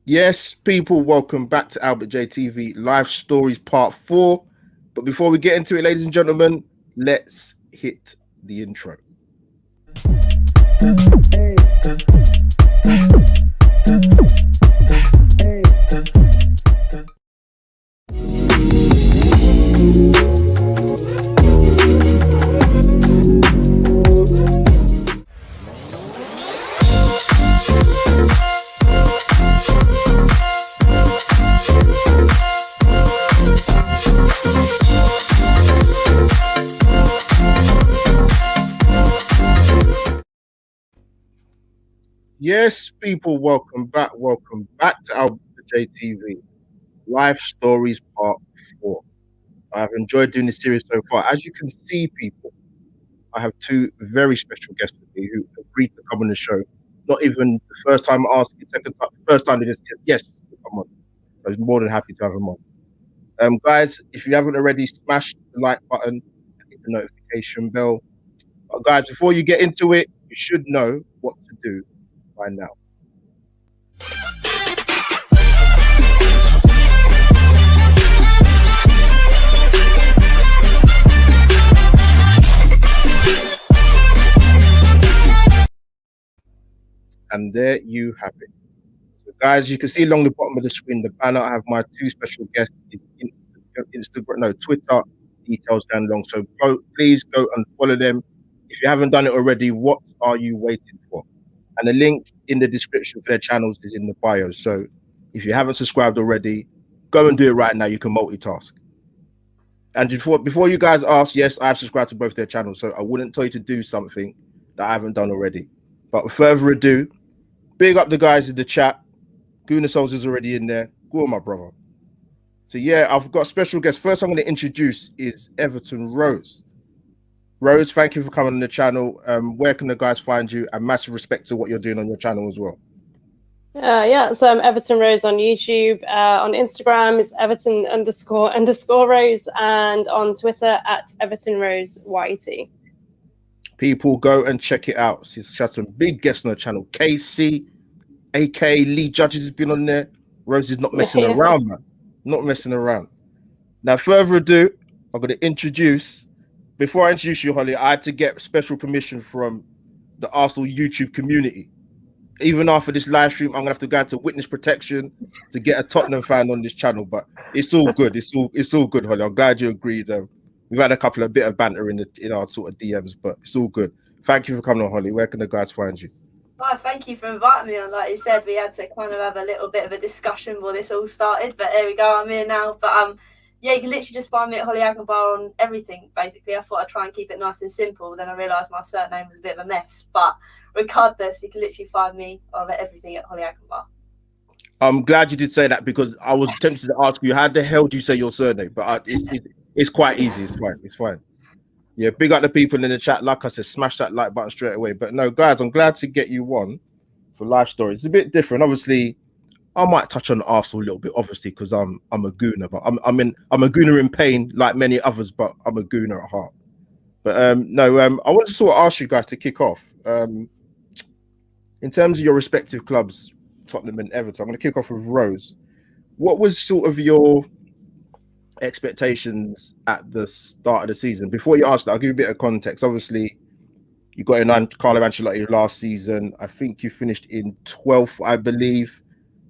Yes, people, welcome back to Albert JTV Live Stories Part 4. But before we get into it, ladies and gentlemen, let's hit the intro. Yes, people, welcome back to Albert JTV Live Stories Part 4. I've enjoyed doing this series so far. As you can see, people, I have two very special guests with me who agreed to come on the show. Not even the first time asking, second time, first time they just said yes, come on. I was more than happy to have them on. Guys, if you haven't already, smash the like button and hit the notification bell. But guys, before you get into it, you should know what to do by now. And there you have it. So guys, you can see along the bottom of the screen the banner. I have my two special guests. It's Instagram, no, Twitter details down long. So please go and follow them. If you haven't done it already, what are you waiting for? And the link in the description for their channels is in the bio. So if you haven't subscribed already, go and do it right now. You can multitask. And before you guys ask, yes, I've subscribed to both their channels. So I wouldn't tell you to do something that I haven't done already. But with further ado, big up the guys in the chat. Gooner Souls is already in there. Go on, my brother. So yeah, I've got special guests. First I'm going to introduce is Everton Rose. Rose, thank you for coming on the channel. Where can the guys find you? And massive respect to what you're doing on your channel as well. So I'm Everton Rose on YouTube. On Instagram, it's Everton__Rose, and on Twitter at Everton Rose YT. People go and check it out. She's had some big guests on the channel. KC, aka Lee Judges, has been on there. Rose is not messing around, man. Not messing around. Now, further ado, I'm going to introduce. Before I introduce you, Holly, I had to get special permission from the Arsenal YouTube community. Even after this live stream, I'm gonna have to go into witness protection to get a Tottenham fan on this channel. But it's all good. It's all good, Holly. I'm glad you agreed. We've had a couple of bit of banter in our sort of DMs, but it's all good. Thank you for coming on, Holly. Where can the guys find you? Well, thank you for inviting me on. Like you said, we had to kind of have a little bit of a discussion before this all started, but there we go. I'm here now. But yeah, you can literally just find me at Holly Akbar on everything, basically. I thought I'd try and keep it nice and simple. Then I realised my surname was a bit of a mess. But regardless, you can literally find me on everything at Holly Akbar. I'm glad you did say that because I was tempted to ask you, how the hell do you say your surname? But it's quite easy. It's fine. It's fine. Yeah, big up the people in the chat. Like I said, smash that like button straight away. But no, guys, I'm glad to get you on for live stories. It's a bit different. Obviously, I might touch on Arsenal a little bit, obviously, because I'm a gooner, but I'm a gooner in pain, like many others, but I'm a gooner at heart. But I want to sort of ask you guys to kick off. In terms of your respective clubs, Tottenham and Everton, I'm going to kick off with Rose. What was sort of your expectations at the start of the season? Before you ask that, I'll give you a bit of context. Obviously, you got in Carlo Ancelotti last season. I think you finished in 12th, I believe.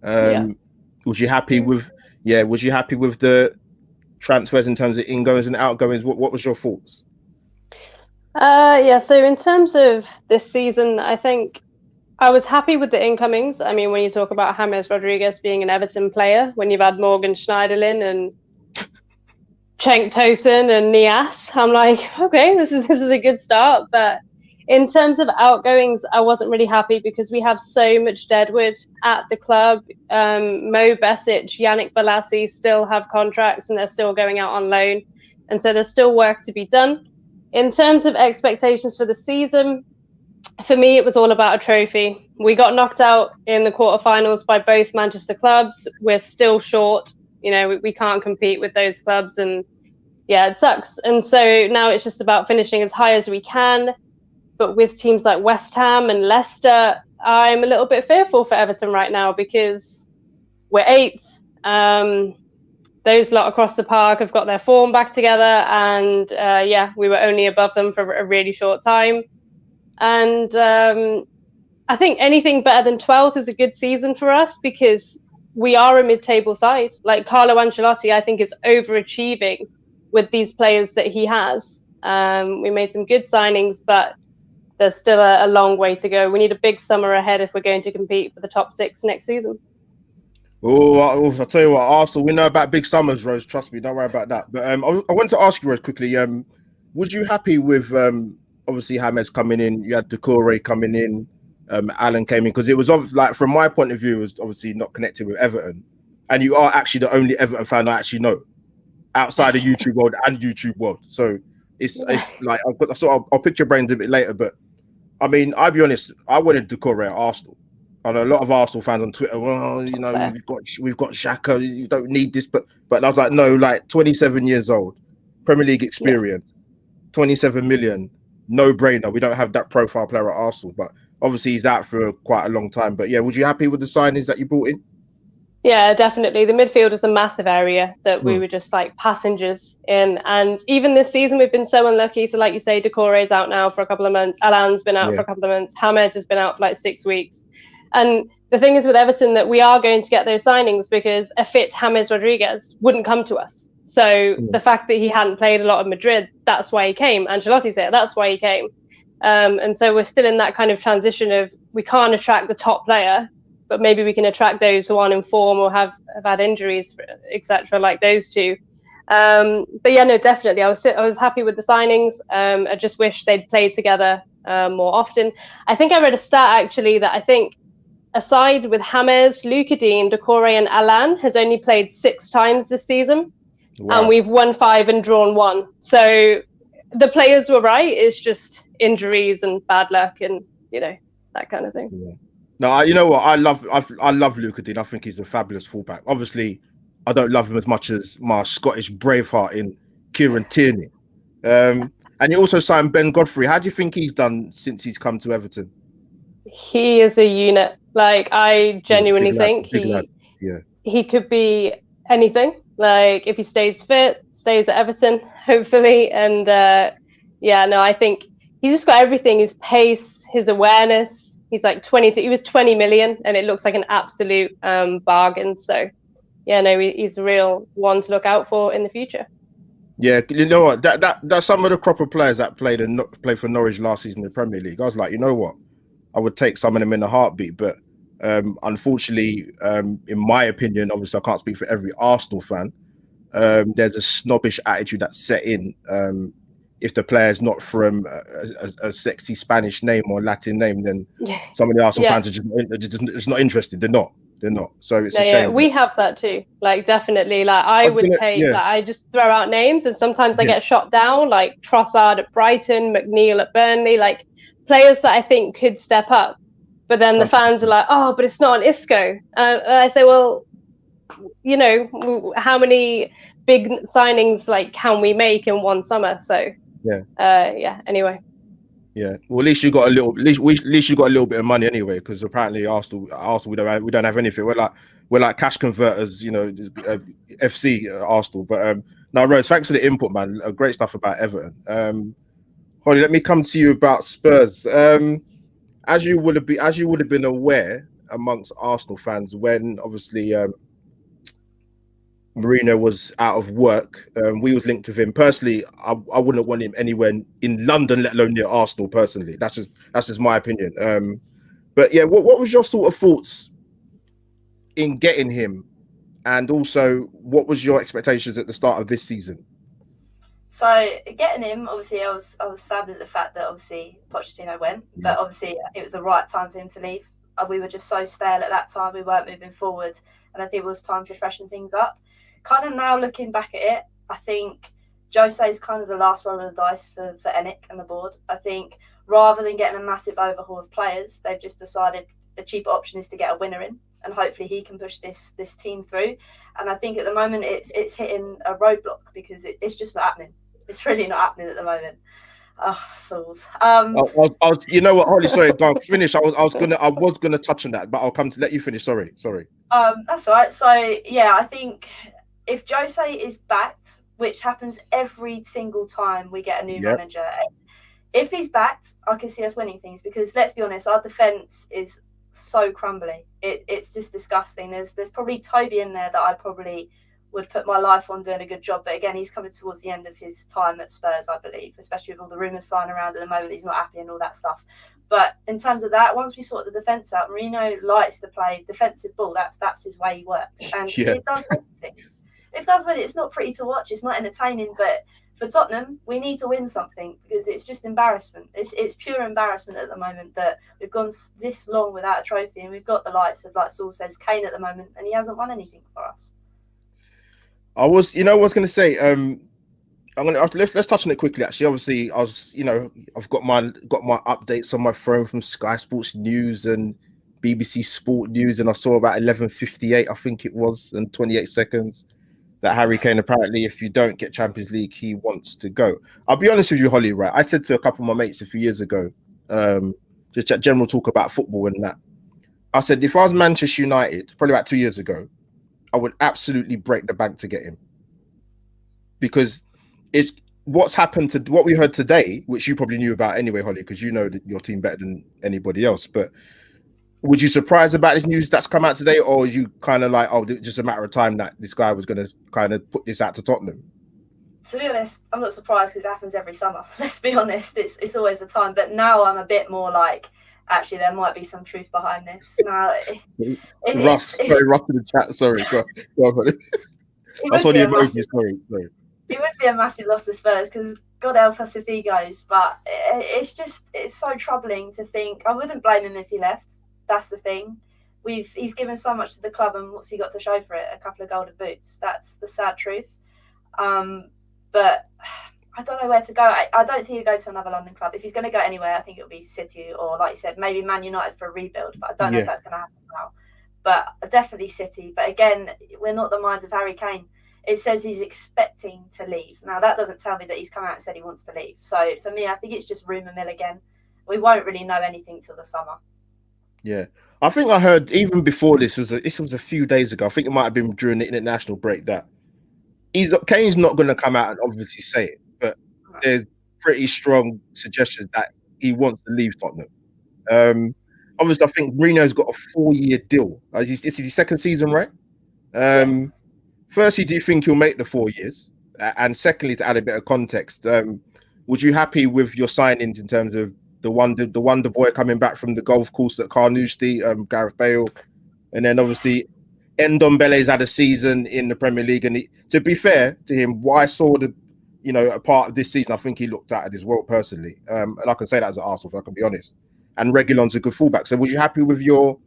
Was you happy with the transfers in terms of ingoings and outgoings? What was your thoughts? So in terms of this season, I think I was happy with the incomings. I mean, when you talk about James Rodriguez being an Everton player, when you've had Morgan Schneiderlin and Cenk Tosun and Nias, I'm like, okay, this is a good start. But in terms of outgoings, I wasn't really happy because we have so much deadwood at the club. Mo Besic, Yannick Bolasie still have contracts and they're still going out on loan. And so there's still work to be done. In terms of expectations for the season, for me, it was all about a trophy. We got knocked out in the quarterfinals by both Manchester clubs. We're still short. We can't compete with those clubs. And yeah, it sucks. And so now it's just about finishing as high as we can. But with teams like West Ham and Leicester, I'm a little bit fearful for Everton right now because we're 8th. Those lot across the park have got their form back together, and we were only above them for a really short time. And I think anything better than 12th is a good season for us, because we are a mid-table side. Like, Carlo Ancelotti, I think, is overachieving with these players that he has. We made some good signings, but there's still a long way to go. We need a big summer ahead if we're going to compete for the top 6 next season. I'll tell you what, Arsenal, we know about big summers, Rose. Trust me, don't worry about that. But I want to ask you, Rose, quickly. Was you happy with obviously James coming in? You had Doucouré coming in. Alan came in, because it was like, from my point of view, it was obviously not connected with Everton, and you are actually the only Everton fan I actually know outside the YouTube world and YouTube world. So it's like, I'll pick your brains a bit later. But I mean, I'll be honest, I wanted Doucouré at Arsenal. I know a lot of Arsenal fans on Twitter, well, you know, we've got Xhaka, you don't need this, but I was like, no, like, 27 years old, Premier League experience, 27 million, no brainer. We don't have that profile player at Arsenal, but obviously he's out for quite a long time. But yeah, was you happy with the signings that you brought in? Yeah, definitely. The midfield was a massive area that we were just like passengers in. And even this season, we've been so unlucky. So like you say, Doucouré's out now for a couple of months. Alan's been out for a couple of months. James has been out for like 6 weeks. And the thing is with Everton that we are going to get those signings, because a fit James Rodriguez wouldn't come to us. So the fact that he hadn't played a lot of Madrid, that's why he came. Ancelotti's there, that's why he came. And so we're still in that kind of transition of, we can't attract the top player, but maybe we can attract those who aren't in form or have had injuries, etc., like those two. But yeah, no, definitely. I was happy with the signings. I just wish they'd played together more often. I think I read a stat, actually, that I think, aside with James, Luca Dean, Doucouré and Alan, has only played 6 times this season. Wow. And we've won 5 and drawn 1. So the players were right. It's just injuries and bad luck and, you know, that kind of thing. Yeah. No, you know what? I love Luca Dean. I think he's a fabulous fullback. Obviously, I don't love him as much as my Scottish Braveheart in Kieran Tierney. And you also signed Ben Godfrey. How do you think he's done since he's come to Everton? He is a unit. Like, I genuinely think he could be anything. Like, if he stays fit, stays at Everton, hopefully. And I think he's just got everything. His pace, his awareness. He's like 22. He was 20 million, and it looks like an absolute bargain. So, yeah, no, he's a real one to look out for in the future. Yeah, you know what? That's some of the crop of players that played for Norwich last season in the Premier League. I was like, you know what? I would take some of them in a heartbeat, but unfortunately, in my opinion, obviously I can't speak for every Arsenal fan, there's a snobbish attitude that's set in if the player's not from a sexy Spanish name or Latin name, then some of the Arsenal fans are just not interested. They're not. So it's a shame. Yeah, we have that too. Like, definitely. Like, I just throw out names, and sometimes they get shot down, like Trossard at Brighton, McNeil at Burnley, like players that I think could step up. But then the fans are like, oh, but it's not an Isco. I say, well, you know, how many big signings like can we make in one summer? So anyway. Yeah, well, at least you got a little. At least you got a little bit of money anyway, because apparently Arsenal, we don't have anything. We're like cash converters, you know, FC Arsenal. But now, Rose, thanks for the input, man. Great stuff about Everton. Holly, let me come to you about Spurs. As you would have been aware amongst Arsenal fans, when obviously Mourinho was out of work, we was linked with him. Personally, I wouldn't want him anywhere in London, let alone near Arsenal. Personally, that's just my opinion. But yeah, what was your sort of thoughts in getting him, and also what was your expectations at the start of this season? So getting him, obviously, I was sad at the fact that obviously Pochettino went, but obviously it was the right time for him to leave. We were just so stale at that time; we weren't moving forward, and I think it was time to freshen things up. Kind of now looking back at it, I think Jose is kind of the last roll of the dice for Enick and the board. I think rather than getting a massive overhaul of players, they've just decided the cheaper option is to get a winner in, and hopefully he can push this team through. And I think at the moment it's hitting a roadblock because it's just not happening. It's really not happening at the moment. Souls. You know what, Holly? Sorry, go on, finish. I was gonna touch on that, but I'll come to let you finish. Sorry. That's all right. So yeah, I think if Jose is backed, which happens every single time we get a new manager, if he's backed, I can see us winning things, because let's be honest, our defense is so crumbly. It's just disgusting. There's probably Toby in there that I probably would put my life on doing a good job, but again, he's coming towards the end of his time at Spurs, I believe, especially with all the rumours flying around at the moment. He's not happy and all that stuff. But in terms of that, once we sort the defence out, Mourinho likes to play defensive ball. That's his way he works, and it does win things. It does win. It's not pretty to watch. It's not entertaining, but for Tottenham, we need to win something, because it's just embarrassment. It's pure embarrassment at the moment that we've gone this long without a trophy, and we've got the likes of, like Saul says, Kane at the moment, and he hasn't won anything for us. I was going to say, let's touch on it quickly. Actually, obviously, I've got my updates on my phone from Sky Sports News and BBC Sport News, and I saw about 11:58, I think it was, and 28 seconds, that Harry Kane, apparently, if you don't get Champions League, he wants to go. I'll be honest with you, Holly, right? I said to a couple of my mates a few years ago, just general talk about football and that. I said, if I was Manchester United, probably about 2 years ago, I would absolutely break the bank to get him. Because it's what's happened to what we heard today, which you probably knew about anyway, Holly, because you know your team better than anybody else. But would you surprised about this news that's come out today, or are you kind of like, oh, it's just a matter of time that this guy was going to kind of put this out to Tottenham? To be honest, I'm not surprised, because it happens every summer. Let's be honest, it's always the time. But now I'm a bit more like, actually, there might be some truth behind this. Now, Russ in the chat. Sorry, go on. I saw the emoji. Sorry. It would be a massive loss to Spurs, because God help us if he goes. But it's so troubling to think. I wouldn't blame him if he left. That's the thing. He's given so much to the club, and what's he got to show for it? A couple of golden boots. That's the sad truth. But I don't know where to go. I don't think he'll go to another London club. If he's going to go anywhere, I think it'll be City, or, like you said, maybe Man United for a rebuild. But I don't know if that's going to happen now. But definitely City. But again, we're not the minds of Harry Kane. It says he's expecting to leave. Now, that doesn't tell me that he's come out and said he wants to leave. So for me, I think it's just rumour mill again. We won't really know anything till the summer. Yeah. I think I heard even before this was a few days ago. I think it might have been during the international break that Kane's not going to come out and obviously say it, but there's pretty strong suggestions that he wants to leave Tottenham. Obviously, I think Mourinho's got a 4-year deal. This is his second season, right? Firstly, do you think he'll make the 4 years? And secondly, to add a bit of context, would you happy with your signings in terms of the wonder boy coming back from the golf course at Carnoustie, Gareth Bale, and then obviously Ndombele's had a season in the Premier League, and to be fair to him, what I saw a part of this season, I think he looked out of his world personally, and I can say that as an Arsenal fan, I can be honest. And Reguilon's a good fullback. So, was you happy with your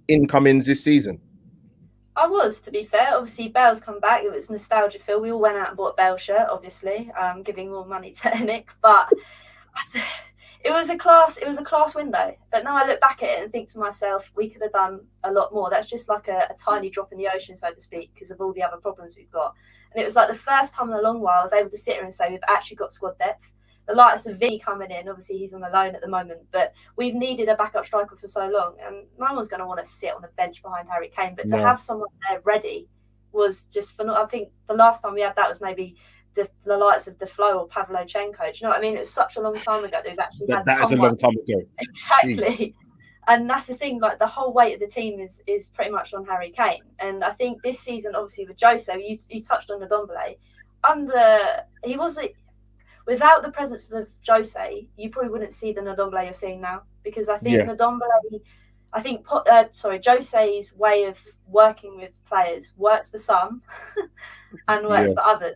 incomings this season? I was, to be fair. Obviously, Bale's come back. It was nostalgia feel. We all went out and bought a Bale shirt, obviously, giving more money to Nick, but. It was a class window. But now I look back at it and think to myself, we could have done a lot more. That's just like a tiny drop in the ocean, so to speak, because of all the other problems we've got. And it was like the first time in a long while I was able to sit here and say we've actually got squad depth. The likes of Vinny coming in, obviously he's on the loan at the moment, but we've needed a backup striker for so long, and no one's going to want to sit on the bench behind Harry Kane. But to have someone there ready was just phenomenal. I think the last time we had that was maybe the likes of Deflo or Pavlyuchenko. Do you know what I mean? It was such a long time ago that we've actually had someone. That is a long time ago. Exactly. And that's the thing, like the whole weight of the team is pretty much on Harry Kane. And I think this season, obviously with Jose, you touched on Ndombele. Without the presence of Jose, you probably wouldn't see the Ndombele you're seeing now. Because I think Jose's way of working with players works for some and works for others.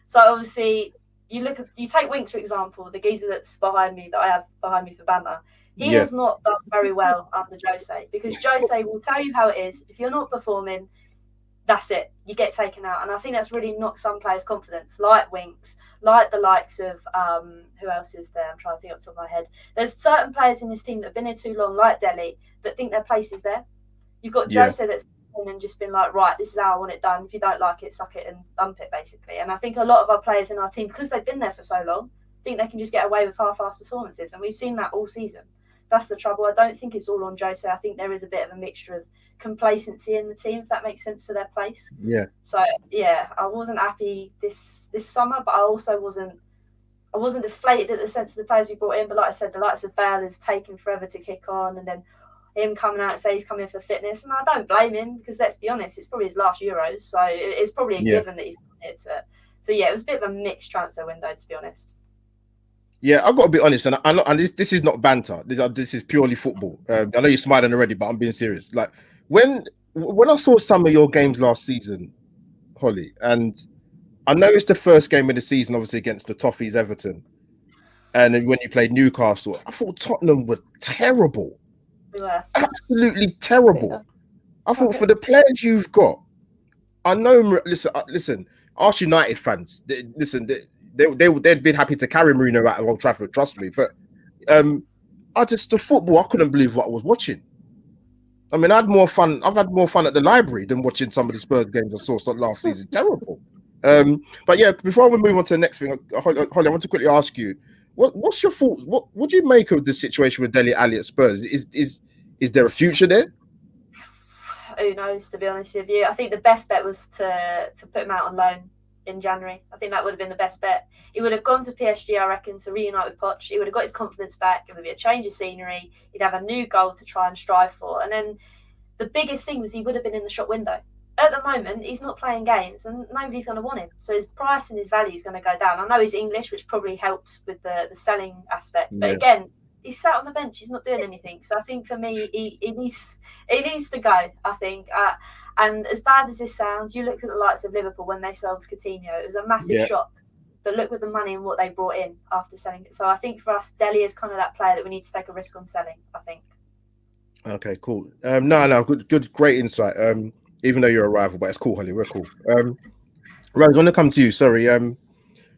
So obviously, you take Winks, for example, the geezer that's behind me, that I have behind me for banner. He has not done very well under Jose, because Jose will tell you how it is. If you're not performing, that's it. You get taken out. And I think that's really knocked some players' confidence, like Winks, like the likes of, who else is there? I'm trying to think off the top of my head. There's certain players in this team that have been here too long, like Dele, that think their place is there. You've got Jose that's and just been like, right, this is how I want it done. If you don't like it, suck it and dump it, basically. And I think a lot of our players in our team, because they've been there for so long, think they can just get away with half-assed performances, and we've seen that all season. That's the trouble. I don't think it's all on Jose. I think there is a bit of a mixture of complacency in the team, if that makes sense for their place. Yeah. So yeah, I wasn't happy this summer, but I also wasn't deflated at the sense of the players we brought in. But like I said, the likes of Bale has taken forever to kick on, and then him coming out and say he's coming for fitness, and I don't blame him, because let's be honest, it's probably his last Euros, so it's probably a given that he's coming to. So yeah, it was a bit of a mixed transfer window, to be honest. Yeah, I've got to be honest, and this is not banter. This is purely football. I know you're smiling already, but I'm being serious. Like when I saw some of your games last season, Holly, and I know it's the first game of the season, obviously against the Toffees, Everton, and then when you played Newcastle, I thought Tottenham were terrible, absolutely terrible. Yeah. I thought for the players you've got, I know. Listen, Arsenal United fans, they'd been happy to carry Mourinho out of Old Trafford, trust me. But the football, I couldn't believe what I was watching. I mean, I've had more fun at the library than watching some of the Spurs games I saw last season. Terrible. But yeah, before we move on to the next thing, Holly, I want to quickly ask you, what's your thoughts? What do you make of the situation with Dele Alli at Spurs? Is there a future there? Who knows, to be honest with you. I think the best bet was to put him out on loan in January. I think that would have been the best bet. He would have gone to PSG, I reckon, to reunite with Poch. He would have got his confidence back. It would be a change of scenery. He'd have a new goal to try and strive for. And then the biggest thing was he would have been in the shop window. At the moment, he's not playing games and nobody's going to want him. So his price and his value is going to go down. I know he's English, which probably helps with the selling aspect. But again, he's sat on the bench. He's not doing anything. So I think for me, he needs to go, I think. And as bad as this sounds, you look at the likes of Liverpool when they sold Coutinho. It was a massive shock. But look with the money and what they brought in after selling it. So I think for us, Dele is kind of that player that we need to take a risk on selling, I think. Okay, cool. No, good, great insight. Even though you're a rival, but it's cool, Holly. We're cool. Rose, I want to come to you. Sorry.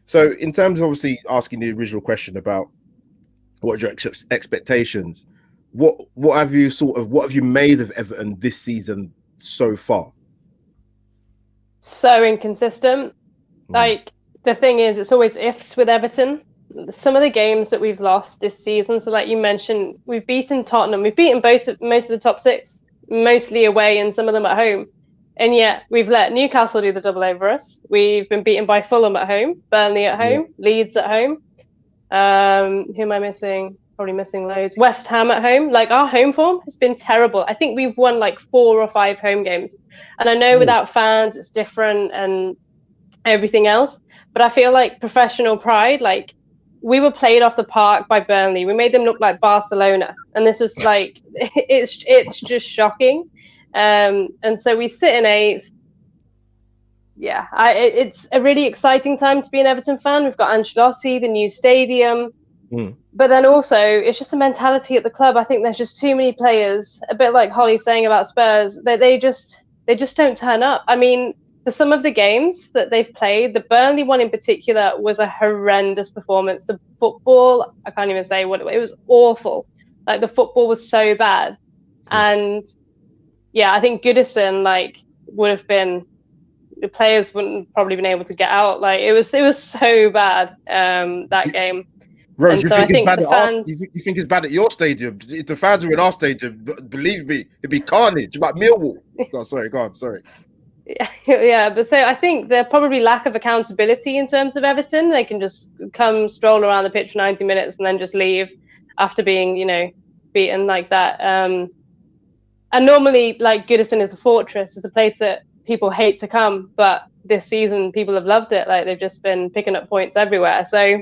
So in terms of obviously asking the original question about what are your expectations, what have you made of Everton this season so far? So inconsistent. Like the thing is, it's always ifs with Everton. Some of the games that we've lost this season, so like you mentioned, we've beaten Tottenham, we've beaten most of the top six, mostly away and some of them at home. And yet we've let Newcastle do the double over us. We've been beaten by Fulham at home, Burnley at home, Leeds at home. Who am I missing? Probably missing loads. West Ham at home. Like our home form has been terrible. I think we've won like 4 or 5 home games. And I know without fans it's different and everything else. But I feel like professional pride, like we were played off the park by Burnley. We made them look like Barcelona. And this was like, it's just shocking. And so we sit in 8th. Yeah, it's a really exciting time to be an Everton fan. We've got Ancelotti, the new stadium. But then also, it's just the mentality at the club. I think there's just too many players, a bit like Holly's saying about Spurs, that they just don't turn up. I mean, for some of the games that they've played, the Burnley one in particular was a horrendous performance. The football, I can't even say what it was awful. Like the football was so bad. And yeah, I think Goodison would have been, the players wouldn't probably been able to get out. Like it was so bad, that game. Rose, you think it's bad at your stadium? If the fans are in our stadium, believe me, it'd be carnage. Like Millwall. Sorry. Yeah, but so I think there's probably lack of accountability in terms of Everton. They can just come stroll around the pitch for 90 minutes and then just leave after being, beaten like that. And normally, like Goodison is a fortress. It's a place that people hate to come, but this season people have loved it. Like they've just been picking up points everywhere. So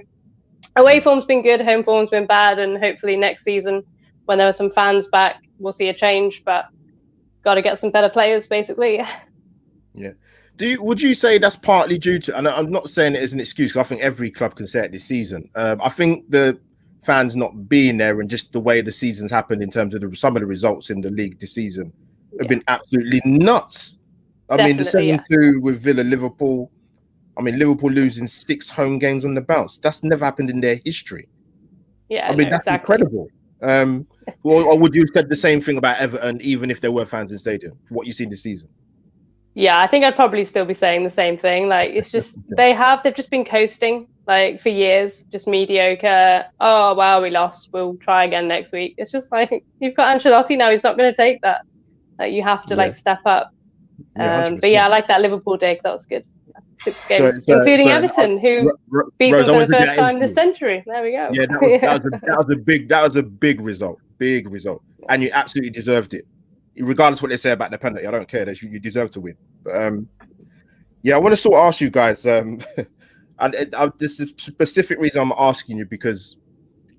away form's been good, home form's been bad, and hopefully next season, when there are some fans back, we'll see a change. But got to get some better players, basically. Yeah. Would you say that's partly due to? And I'm not saying it as an excuse, because I think every club can say it this season. I think the fans not being there and just the way the season's happened in terms of some of the results in the league this season have been absolutely nuts. I mean, the 7-2 with Villa, Liverpool. I mean, Liverpool losing 6 home games on the bounce. That's never happened in their history. Yeah, I mean, that's incredible. Or would you have said the same thing about Everton, even if there were fans in the stadium, for what you've seen this season? Yeah, I think I'd probably still be saying the same thing. Like, it's just they've just been coasting. like for years, just mediocre. Oh wow, we lost. We'll try again next week. It's just like you've got Ancelotti now. He's not going to take that. Like you have to like step up. Yeah, 100%. But yeah, I like that Liverpool day. That was good. 6 games, So, including Everton, who beat Rose, them I for the want to get first time this into century. There we go. Yeah, that was a big result. Big result. And you absolutely deserved it. Regardless of what they say about the penalty, I don't care. That you deserve to win. But yeah, I want to sort of ask you guys, and this is a specific reason I'm asking you, because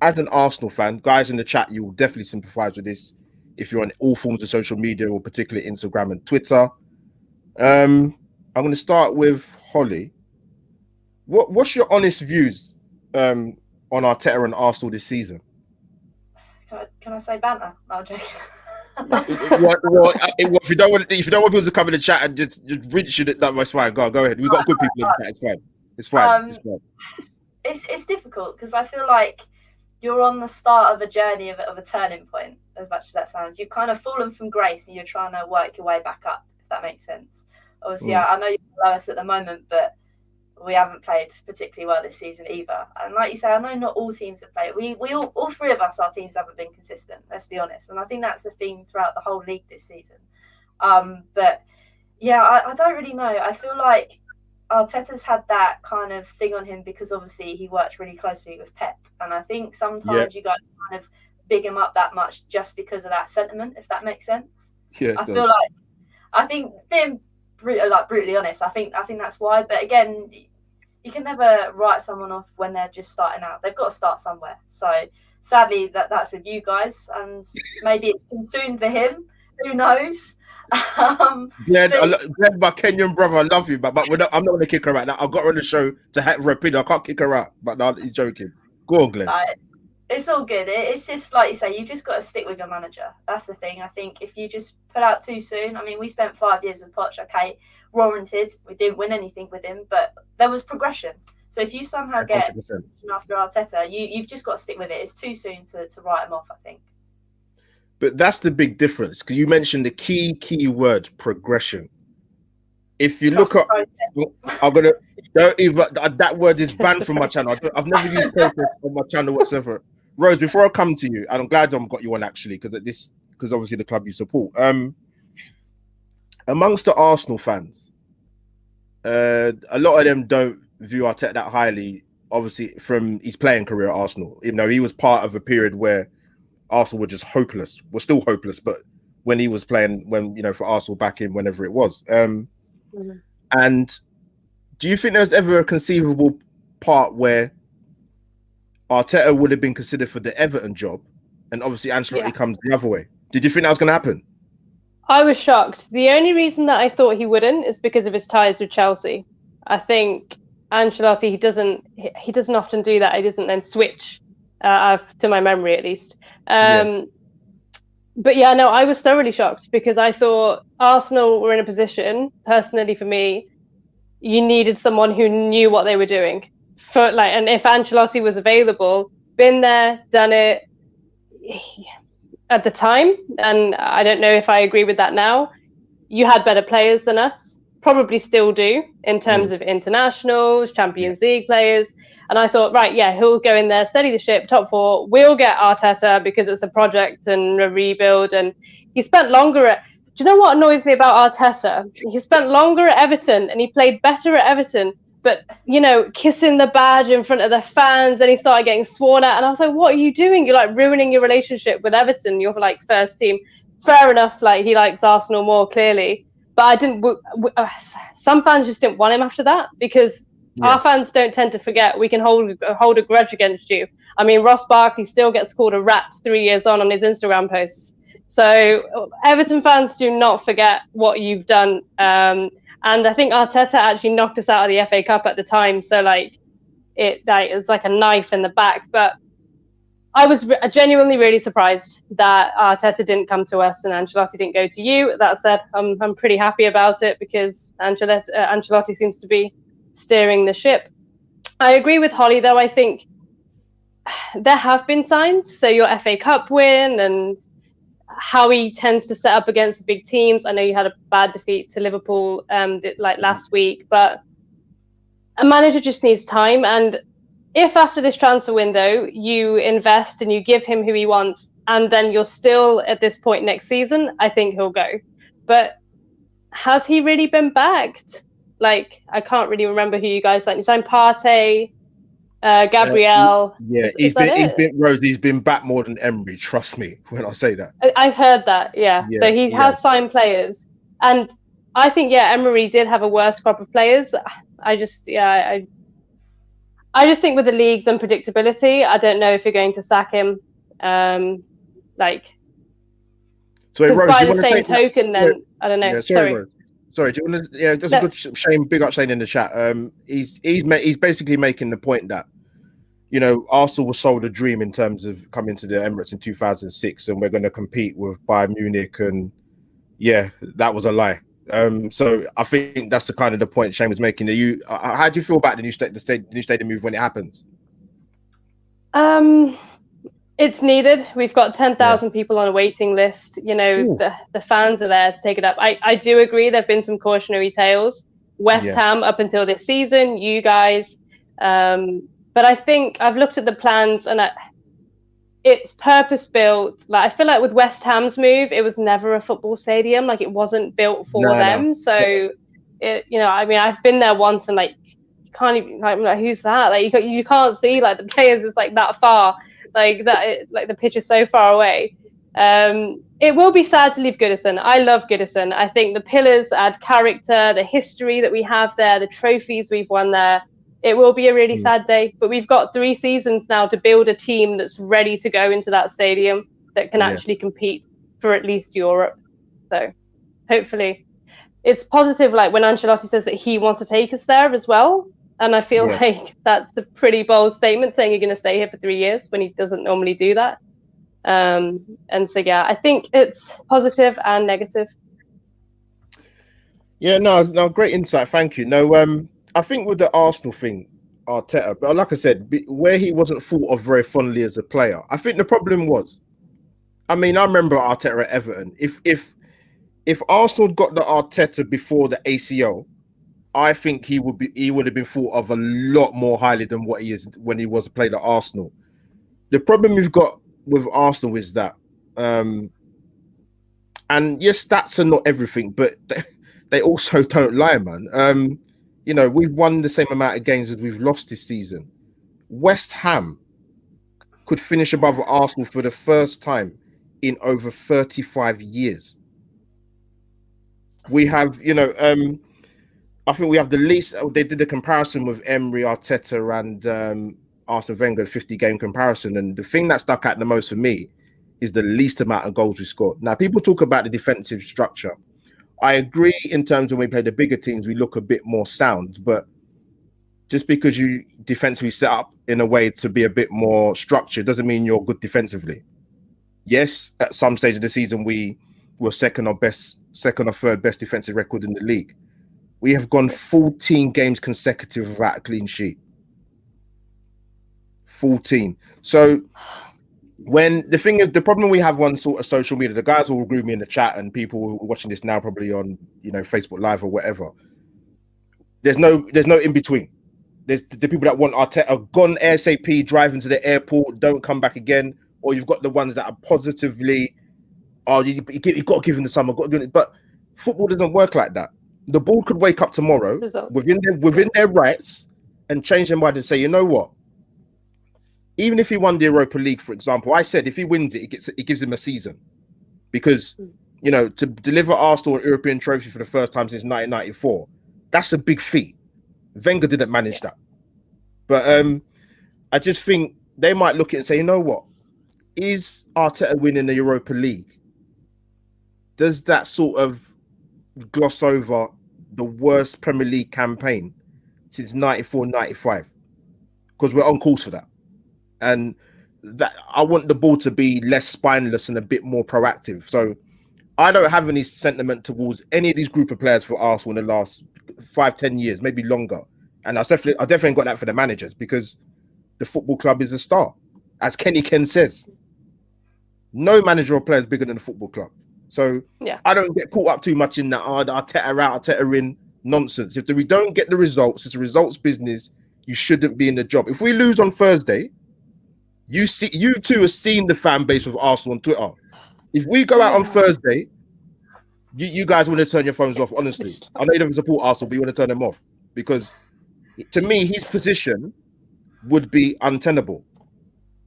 as an Arsenal fan, guys in the chat, you will definitely sympathize with this if you're on all forms of social media, or particularly Instagram and Twitter. I'm going to start with Holly. What's your honest views on Arteta and Arsenal this season? Can I say banter? No, I'm joking. If you don't want people to come in the chat and just reach it, that's fine. Go ahead. We've got good people in the chat. It's fine. It's difficult because I feel like you're on the start of a journey of a turning point. As much as that sounds, you've kind of fallen from grace and you're trying to work your way back up. If that makes sense. Obviously, I know you're below us at the moment, but we haven't played particularly well this season either. And like you say, I know not all teams have played. We all three of us, our teams haven't been consistent, let's be honest. And I think that's the theme throughout the whole league this season. But yeah, I don't really know. I feel like Arteta's had that kind of thing on him because obviously he worked really closely with Pep. And I think sometimes you guys kind of big him up that much just because of that sentiment, if that makes sense. Yeah, I think being brutally honest, I think that's why. But again, you can never write someone off when they're just starting out. They've got to start somewhere. So sadly, that's with you guys, and maybe it's too soon for him. Who knows? Glenn, my Kenyan brother, I love you, but I'm not going to kick her out. Now, I've got her on the show to have her opinion. I can't kick her out, but no, he's joking. Go on, Glenn. It's all good. It's just like you say, you've just got to stick with your manager. That's the thing. I think if you just put out too soon, I mean, we spent 5 years with Poch, okay, warranted. We didn't win anything with him, but there was progression. So if you somehow get 100%. After Arteta, you've just got to stick with it. It's too soon to write him off, I think. But that's the big difference, because you mentioned the key word, progression. If you look at, I'm gonna don't even that word is banned from my channel. I've never used process on my channel whatsoever. Rose, before I come to you, and I'm glad I've got you on actually, because obviously the club you support. Amongst the Arsenal fans, a lot of them don't view Arteta that highly. Obviously, from his playing career at Arsenal, even though he was part of a period where Arsenal were just hopeless. We're still hopeless, but when he was playing, for Arsenal back in whenever it was. And do you think there's ever a conceivable part where Arteta would have been considered for the Everton job, and obviously Ancelotti comes the other way? Did you think that was going to happen? I was shocked. The only reason that I thought he wouldn't is because of his ties with Chelsea. I think Ancelotti, he doesn't often do that. He doesn't then switch, to my memory at least. But yeah, no, I was thoroughly shocked because I thought Arsenal were in a position, personally for me, you needed someone who knew what they were doing. And if Ancelotti was available, been there, done it at the time, and I don't know if I agree with that now, you had better players than us, probably still do in terms of internationals, Champions League players. And I thought, right, he'll go in there, steady the ship, top four. We'll get Arteta because it's a project and a rebuild. And he spent longer do you know what annoys me about Arteta? He spent longer at Everton and he played better at Everton, but, kissing the badge in front of the fans, and he started getting sworn at. And I was like, what are you doing? You're like ruining your relationship with Everton. You're like first team. Fair enough. Like he likes Arsenal more clearly, but I didn't, some fans just didn't want him after that because our fans don't tend to forget. We can hold a grudge against you. I mean, Ross Barkley still gets called a rat 3 years on his Instagram posts. So Everton fans do not forget what you've done. And I think Arteta actually knocked us out of the FA Cup at the time. So it's like a knife in the back. But I was genuinely really surprised that Arteta didn't come to us and Ancelotti didn't go to you. That said, I'm pretty happy about it because Ancelotti seems to be steering the ship. I agree with Holly, though. I think there have been signs. So your FA Cup win and how he tends to set up against the big teams. I know you had a bad defeat to Liverpool last week, but a manager just needs time. And if after this transfer window you invest and you give him who he wants, and then you're still at this point next season, I think he'll go. But has he really been backed? Like, I can't really remember who you guys signed. You signed Partey, Gabriel. Yeah, Is that it? He's been back more than Emery. Trust me when I say that. I've heard that. Yeah. So he has signed players, and I think Emery did have a worse crop of players. I just think with the league's unpredictability, I don't know if you're going to sack him. So Rose, by the same token, then I don't know. Yeah, sorry. Sorry, do you want to? Yeah, that's a good Shane. Big up Shane in the chat. He's basically making the point that, you know, Arsenal was sold a dream in terms of coming to the Emirates in 2006, and we're going to compete with Bayern Munich, and yeah, that was a lie. So I think that's the kind of the point Shane was making. How do you feel about the new stadium move when it happens? It's needed. We've got 10,000 people on a waiting list. You know, the fans are there to take it up. I do agree there have been some cautionary tales. West Ham up until this season, you guys. But I think I've looked at the plans, and it's purpose built. Like, I feel like with West Ham's move, it was never a football stadium. Like, it wasn't built for them. No. So, I mean, I've been there once, and like, you can't even like who's that? Like, you can't see like the players is like that far. Like that, like the pitch is so far away. It will be sad to leave Goodison. I love Goodison. I think the pillars add character, the history that we have there, the trophies we've won there. It will be a really sad day, but we've got 3 seasons now to build a team that's ready to go into that stadium that can actually compete for at least Europe. So hopefully it's positive, like when Ancelotti says that he wants to take us there as well. And I feel like that's a pretty bold statement, saying you're going to stay here for 3 years when he doesn't normally do that. And so, I think it's positive and negative. Yeah, no, great insight. Thank you. No, I think with the Arsenal thing, Arteta, but like I said, where he wasn't thought of very fondly as a player, I think the problem was, I mean, I remember Arteta at Everton. If Arsenal got the Arteta before the ACL, I think he would have been thought of a lot more highly than what he is when he was played at Arsenal. The problem we've got with Arsenal is that, and yes, stats are not everything, but they also don't lie, man. We've won the same amount of games as we've lost this season. West Ham could finish above Arsenal for the first time in over 35 years. We have, I think we have the least. They did a comparison with Emery, Arteta, and Arsene Wenger, 50-game comparison. And the thing that stuck out the most for me is the least amount of goals we scored. Now, people talk about the defensive structure. I agree in terms of when we play the bigger teams, we look a bit more sound. But just because you defensively set up in a way to be a bit more structured doesn't mean you're good defensively. Yes, at some stage of the season, we were second or third best defensive record in the league. We have gone 14 games consecutive without a clean sheet. 14. So the problem we have on sort of social media, the guys will agree with me in the chat, and people watching this now probably on Facebook Live or whatever. There's no in between. There's the people that want Arteta gone ASAP, driving to the airport, don't come back again, or you've got the ones that are positively, you got to give him the summer, got to give it. But football doesn't work like that. The board could wake up tomorrow within their rights and change their mind and say, you know what? Even if he won the Europa League, for example, I said if he wins it, it gives him a season, because to deliver Arsenal an European trophy for the first time since 1994, that's a big feat. Wenger didn't manage that, but I just think they might look at it and say, you know what? Is Arteta winning the Europa League? Does that sort of gloss over the worst Premier League campaign since 94-95? Because we're on course for that. And that I want the ball to be less spineless and a bit more proactive. So I don't have any sentiment towards any of these group of players for Arsenal in the last 5-10 years, maybe longer. And I definitely got that for the managers, because the football club is a star. As Kenny Ken says, no manager or player is bigger than the football club. So I don't get caught up too much in that Arteta out, Arteta in nonsense. If we don't get the results, it's a results business. you shouldn't be in the job. If we lose on Thursday, you two have seen the fan base of Arsenal on Twitter. If we go out on Thursday, you guys want to turn your phones off, honestly. I know you don't support Arsenal, but you want to turn them off. Because to me, his position would be untenable.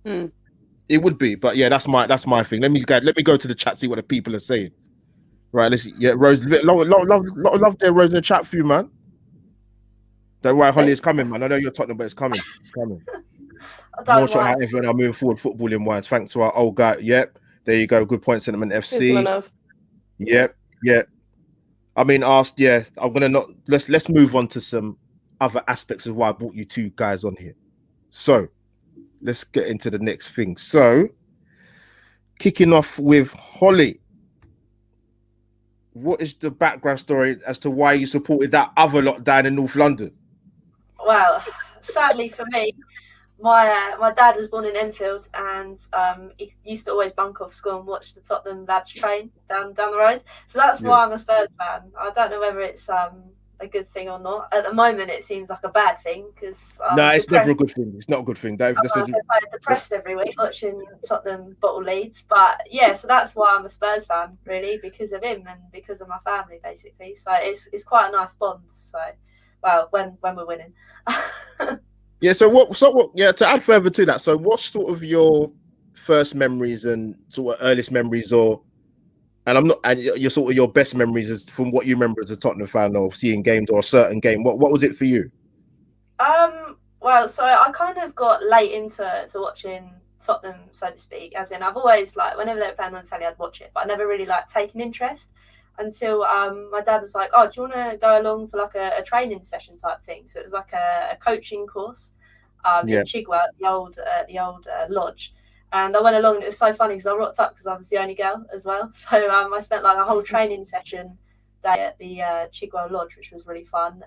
It would be, but yeah, that's my thing. Let me go to the chat, see what the people are saying. Right, let's Rose, love there, Rose, in the chat for you, man. Don't worry, Holly, it's coming, man. I know you're Tottenham, but it's coming. It's coming. More shot out everyone are moving forward footballing wise. Thanks to our old guy. Yep. There you go. Good point, Sentiment FC. Yep. I mean, I'm gonna not let's move on to some other aspects of why I brought you two guys on here. So let's get into the next thing. So kicking off with Holly. What is the background story as to why you supported that other lot down in North London? Well, sadly for me, my dad was born in Enfield, and he used to always bunk off school and watch the Tottenham lads train down the road. So that's why I'm a Spurs fan. I don't know whether it's a good thing or not. At the moment, it seems like a bad thing because no, it's never a good thing. It's not a good thing, Dave. I'm depressed every week watching Tottenham bottle leads, but yeah, so that's why I'm a Spurs fan, really, because of him and because of my family, basically. So it's quite a nice bond. So, well, when we're winning. Yeah. So what? Yeah. To add further to that, so what's sort of your first memories and sort of earliest memories, and your sort of your best memories is from what you remember as a Tottenham fan of seeing games or a certain game. What was it for you? Well, so I kind of got late into watching Tottenham, so to speak. As in, I've always whenever they were playing on the telly, I'd watch it, but I never really taken interest until my dad was like, "Oh, do you want to go along for a training session type thing?" So it was like a coaching course in Chigwell, the old lodge. And I went along, and it was so funny because I rocked up because I was the only girl as well. So I spent a whole training session day at the Chigwell Lodge, which was really fun.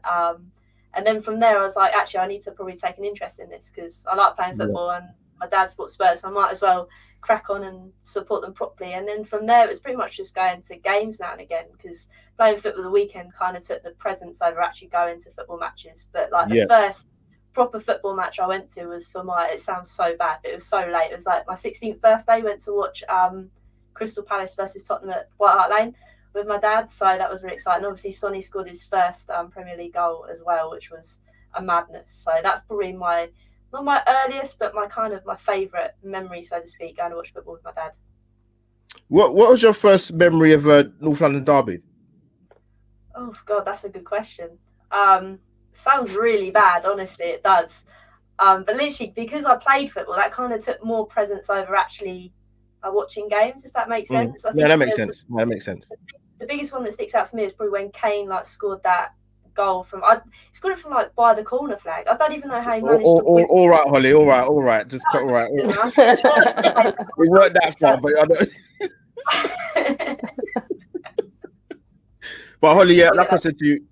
And then from there, I was like, actually, I need to probably take an interest in this because I like playing football and my dad supports Spurs, so I might as well crack on and support them properly. And then from there, it was pretty much just going to games now and again because playing football the weekend kind of took the precedence over actually going to football matches. But the first proper football match I went to was for it sounds so bad, but it was so late. It was my 16th birthday. Went to watch Crystal Palace versus Tottenham at White Hart Lane with my dad, so that was really exciting. Obviously, Sonny scored his first Premier League goal as well, which was a madness. So that's probably not my earliest, but my favourite memory, so to speak, going to watch football with my dad. What was your first memory of a North London derby? Oh God, that's a good question. Sounds really bad, honestly, it does. But literally, because I played football, that kind of took more presence over actually watching games, if that makes sense. I think that makes sense. That makes sense. The biggest one that sticks out for me is probably when Kane scored that goal from. He scored it from by the corner flag. I don't even know how he managed. All right, Holly. All right. Just cut. All right. We weren't that far, but I know. But Holly, I said to you,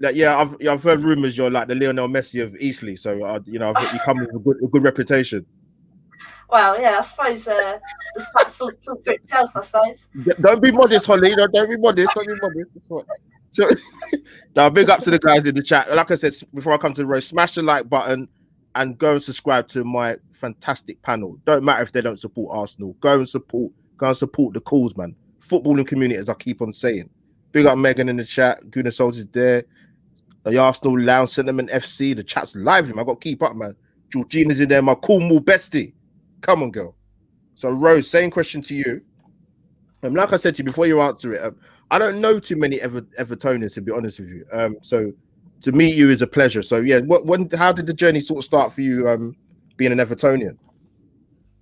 I've heard rumors you're like the Lionel Messi of Eastleigh, so you come with a good reputation. Well, yeah, I suppose the stats will talk for itself, I suppose. Don't be modest, Holly. Don't be modest. So, now, big up to the guys in the chat. Like I said, before I come to the roast, smash the like button and go and subscribe to my fantastic panel. Don't matter if they don't support Arsenal. Go and support the cause, man. Footballing community, as I keep on saying. Big up Megan in the chat. Guna Souls is there. The Arsenal Lounge Sentiment FC. The chat's lively. I got to keep up, man. Georgina's in there. My Cornwall bestie. Come on, girl. So, Rose, same question to you. Like I said to you before you answer it, I don't know too many Evertonians, to be honest with you. So to meet you is a pleasure. So yeah, how did the journey sort of start for you, being an Evertonian?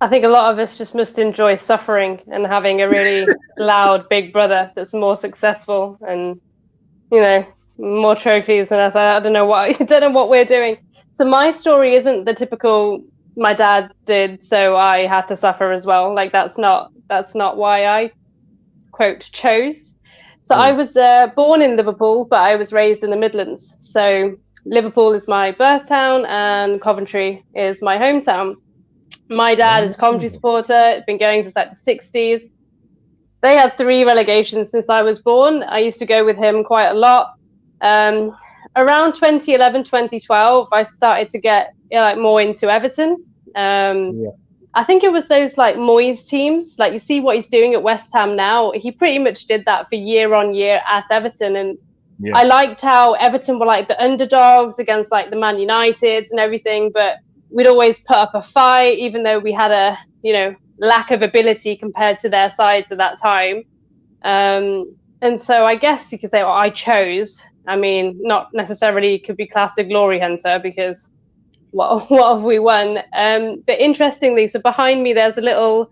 I think a lot of us just must enjoy suffering and having a really loud big brother that's more successful and more trophies than us. I don't know what we're doing. So my story isn't the typical my dad did, so I had to suffer as well. That's not why I quote chose. So I was born in Liverpool, but I was raised in the Midlands. So Liverpool is my birth town and Coventry is my hometown. My dad is a Coventry supporter, been going since the 60s. They had 3 relegations since I was born. I used to go with him quite a lot. around 2011, 2012, I started to get like more into Everton. I think it was those like Moyes teams. Like you see what he's doing at West Ham now. He pretty much did that for year on year at Everton, and I liked how Everton were like the underdogs against like the Man Uniteds and everything, but we'd always put up a fight, even though we had a lack of ability compared to their sides at that time. And so I guess you could say, well, I chose. I mean, not necessarily could be classed a glory hunter because what have we won? But interestingly, so behind me there's a little,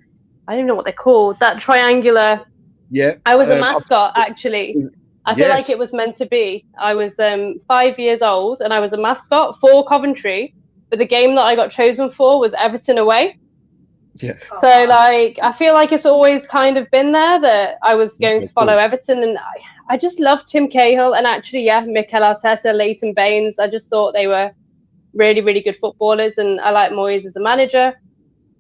I don't know what they're called, that triangular. Yeah. I was a mascot actually. I feel like it was meant to be. I was 5 years old and I was a mascot for Coventry, but the game that I got chosen for was Everton away. Yeah. So like I feel like it's always kind of been there that I was going to follow Everton, and I just loved Tim Cahill and actually Mikel Arteta, Leighton Baines. I just thought they were really, really good footballers, and I like Moyes as a manager,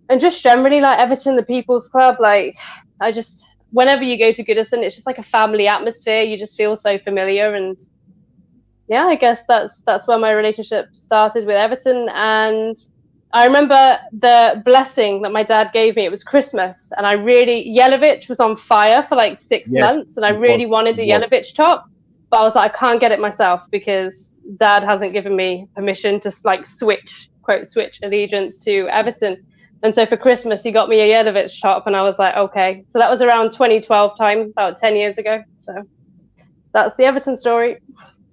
and just generally like Everton, the people's club. Like I just, whenever you go to Goodison, it's just like a family atmosphere. You just feel so familiar, and yeah, I guess that's where my relationship started with Everton. And I remember the blessing that my dad gave me. It was Christmas, and Jelavic was on fire for like 6 months, and I really wanted a Jelavic top, but I was like, I can't get it myself because Dad hasn't given me permission to like switch allegiance to Everton. And so for Christmas, he got me a Jelavic top, and I was like, okay. So that was around 2012 time, about 10 years ago. So that's the Everton story.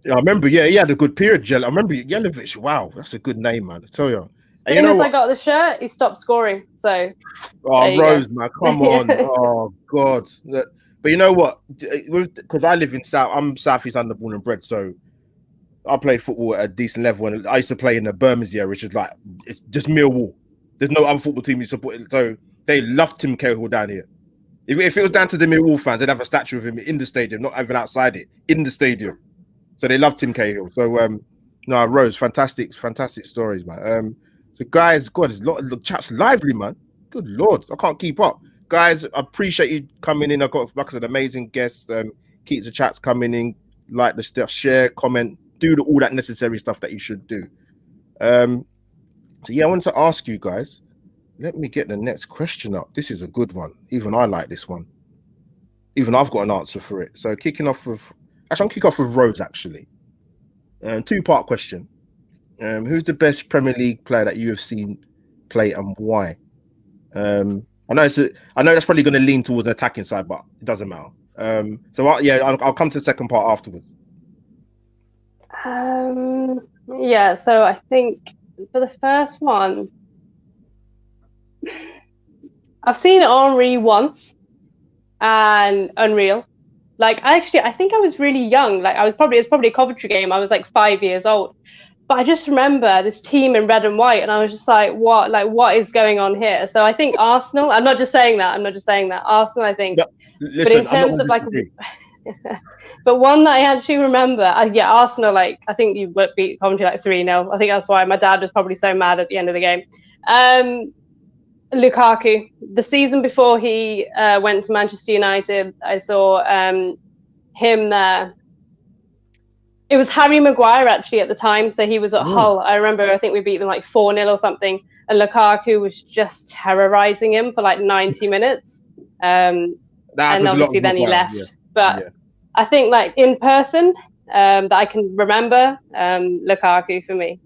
Yeah, I remember. Yeah, he had a good period. I remember Jelavic. Wow, that's a good name, man. I tell you. As soon as I got the shirt, he stopped scoring. So, Rose, man, come on. Oh God. But you know what? Because I live in I'm Southeast London born and bred, so I played football at a decent level, and I used to play in the Birmingham area, which is like it's just Millwall. There's no other football team you support, so they loved Tim Cahill down here. If it was down to the Millwall fans, they'd have a statue of him in the stadium, not even outside it, in the stadium. So they loved Tim Cahill. So no, Rose, fantastic stories, man. So guys, God, there's a lot of the chat's lively, man. Good Lord, I can't keep up. Guys, I appreciate you coming in. I've got, like I said, amazing guests. Keep the chats coming in, like the stuff, share, comment, do all that necessary stuff that you should do. So yeah, I wanted to ask you guys. Let me get the next question up. This is a good one. Even I like this one. Even I've got an answer for it. So kicking off with, actually, I'll kick off with Rhodes, actually. Two-part question. Who's the best Premier League player that you have seen play and why? I know that's probably going to lean towards an attacking side, but it doesn't matter. I'll come to the second part afterwards. Yeah, so I think for the first one, I've seen Henri once and unreal. Like I think I was really young. Like it's probably a Coventry game. I was like 5 years old. But I just remember this team in red and white, and I was just like, what is going on here? So I think Arsenal, I'm not just saying that. Arsenal, I think. No, listen, but in terms of like, but one that I actually remember, Arsenal, like, I think you beat Coventry like 3-0. I think that's why my dad was probably so mad at the end of the game. Lukaku, the season before he went to Manchester United, I saw him there. It was Harry Maguire actually at the time, so he was at Hull. I remember, I think we beat them like 4-0 or something, and Lukaku was just terrorizing him for like 90 minutes. And obviously then he left. Yeah. But I think like in person that I can remember, Lukaku for me.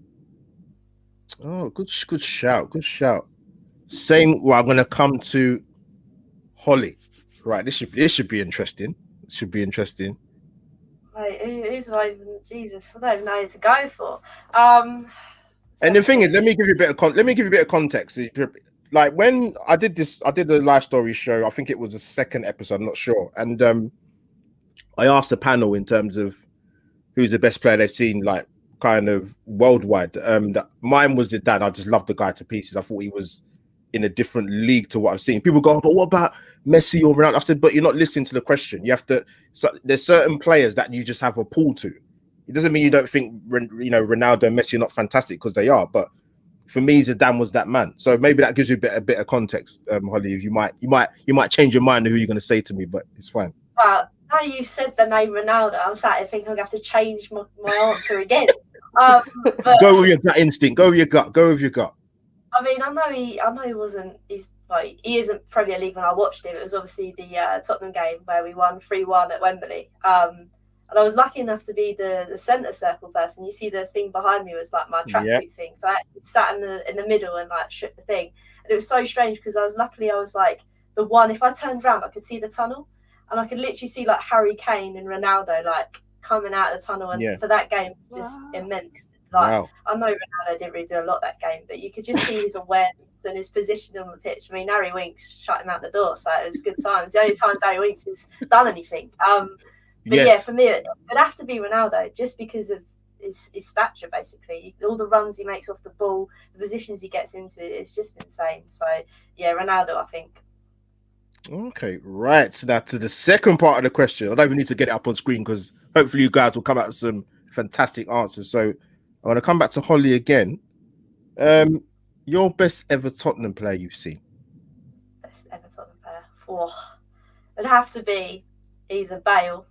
Oh, good shout. Same. Well, I'm going to come to Holly. Right, this should be interesting. Wait, who's I even? Jesus, I don't even know who to go for. And the thing is, let me give you a bit of context. Like when I did the live story show. I think it was the second episode. I'm not sure. And I asked the panel in terms of who's the best player they've seen, like kind of worldwide. Mine was Zidane. I just loved the guy to pieces. I thought he was in a different league to what I've seen. People go, but what about Messi or Ronaldo? I said, but you're not listening to the question. You have to. So there's certain players that you just have a pull to. It doesn't mean you don't think Ronaldo and Messi are not fantastic, because they are. But for me, Zidane was that man. So maybe that gives you a bit of context, Holly. You might change your mind on who you're going to say to me, but it's fine. Well, now you said the name Ronaldo, I'm sat here thinking I'm going to have to change my answer again. But Go with your gut instinct. Go with your gut. Go with your gut. I mean, I know he wasn't. He's like, he isn't Premier League when I watched him. It was obviously the Tottenham game where we won 3-1 at Wembley. And I was lucky enough to be the centre circle person. You see, the thing behind me was like my tracksuit thing. So I sat in the middle and like shook the thing. And it was so strange because I was like the one. If I turned around, I could see the tunnel, and I could literally see like Harry Kane and Ronaldo like coming out of the tunnel. And for that game, it was just immense. Like, I know Ronaldo didn't really do a lot that game, but you could just see his awareness and his position on the pitch. I mean, Harry Winks shut him out the door, so it was good times. The only times Harry Winks has done anything. But yeah, for me, it'd have to be Ronaldo just because of his stature, basically. All the runs he makes off the ball, the positions he gets into, it's just insane. So yeah, Ronaldo, I think. Okay, right. So now to the second part of the question. I don't even need to get it up on screen because hopefully you guys will come out with some fantastic answers. So I want to come back to Holly again. Your best ever Tottenham player you've seen? Best ever Tottenham player? It'd have to be either Bale.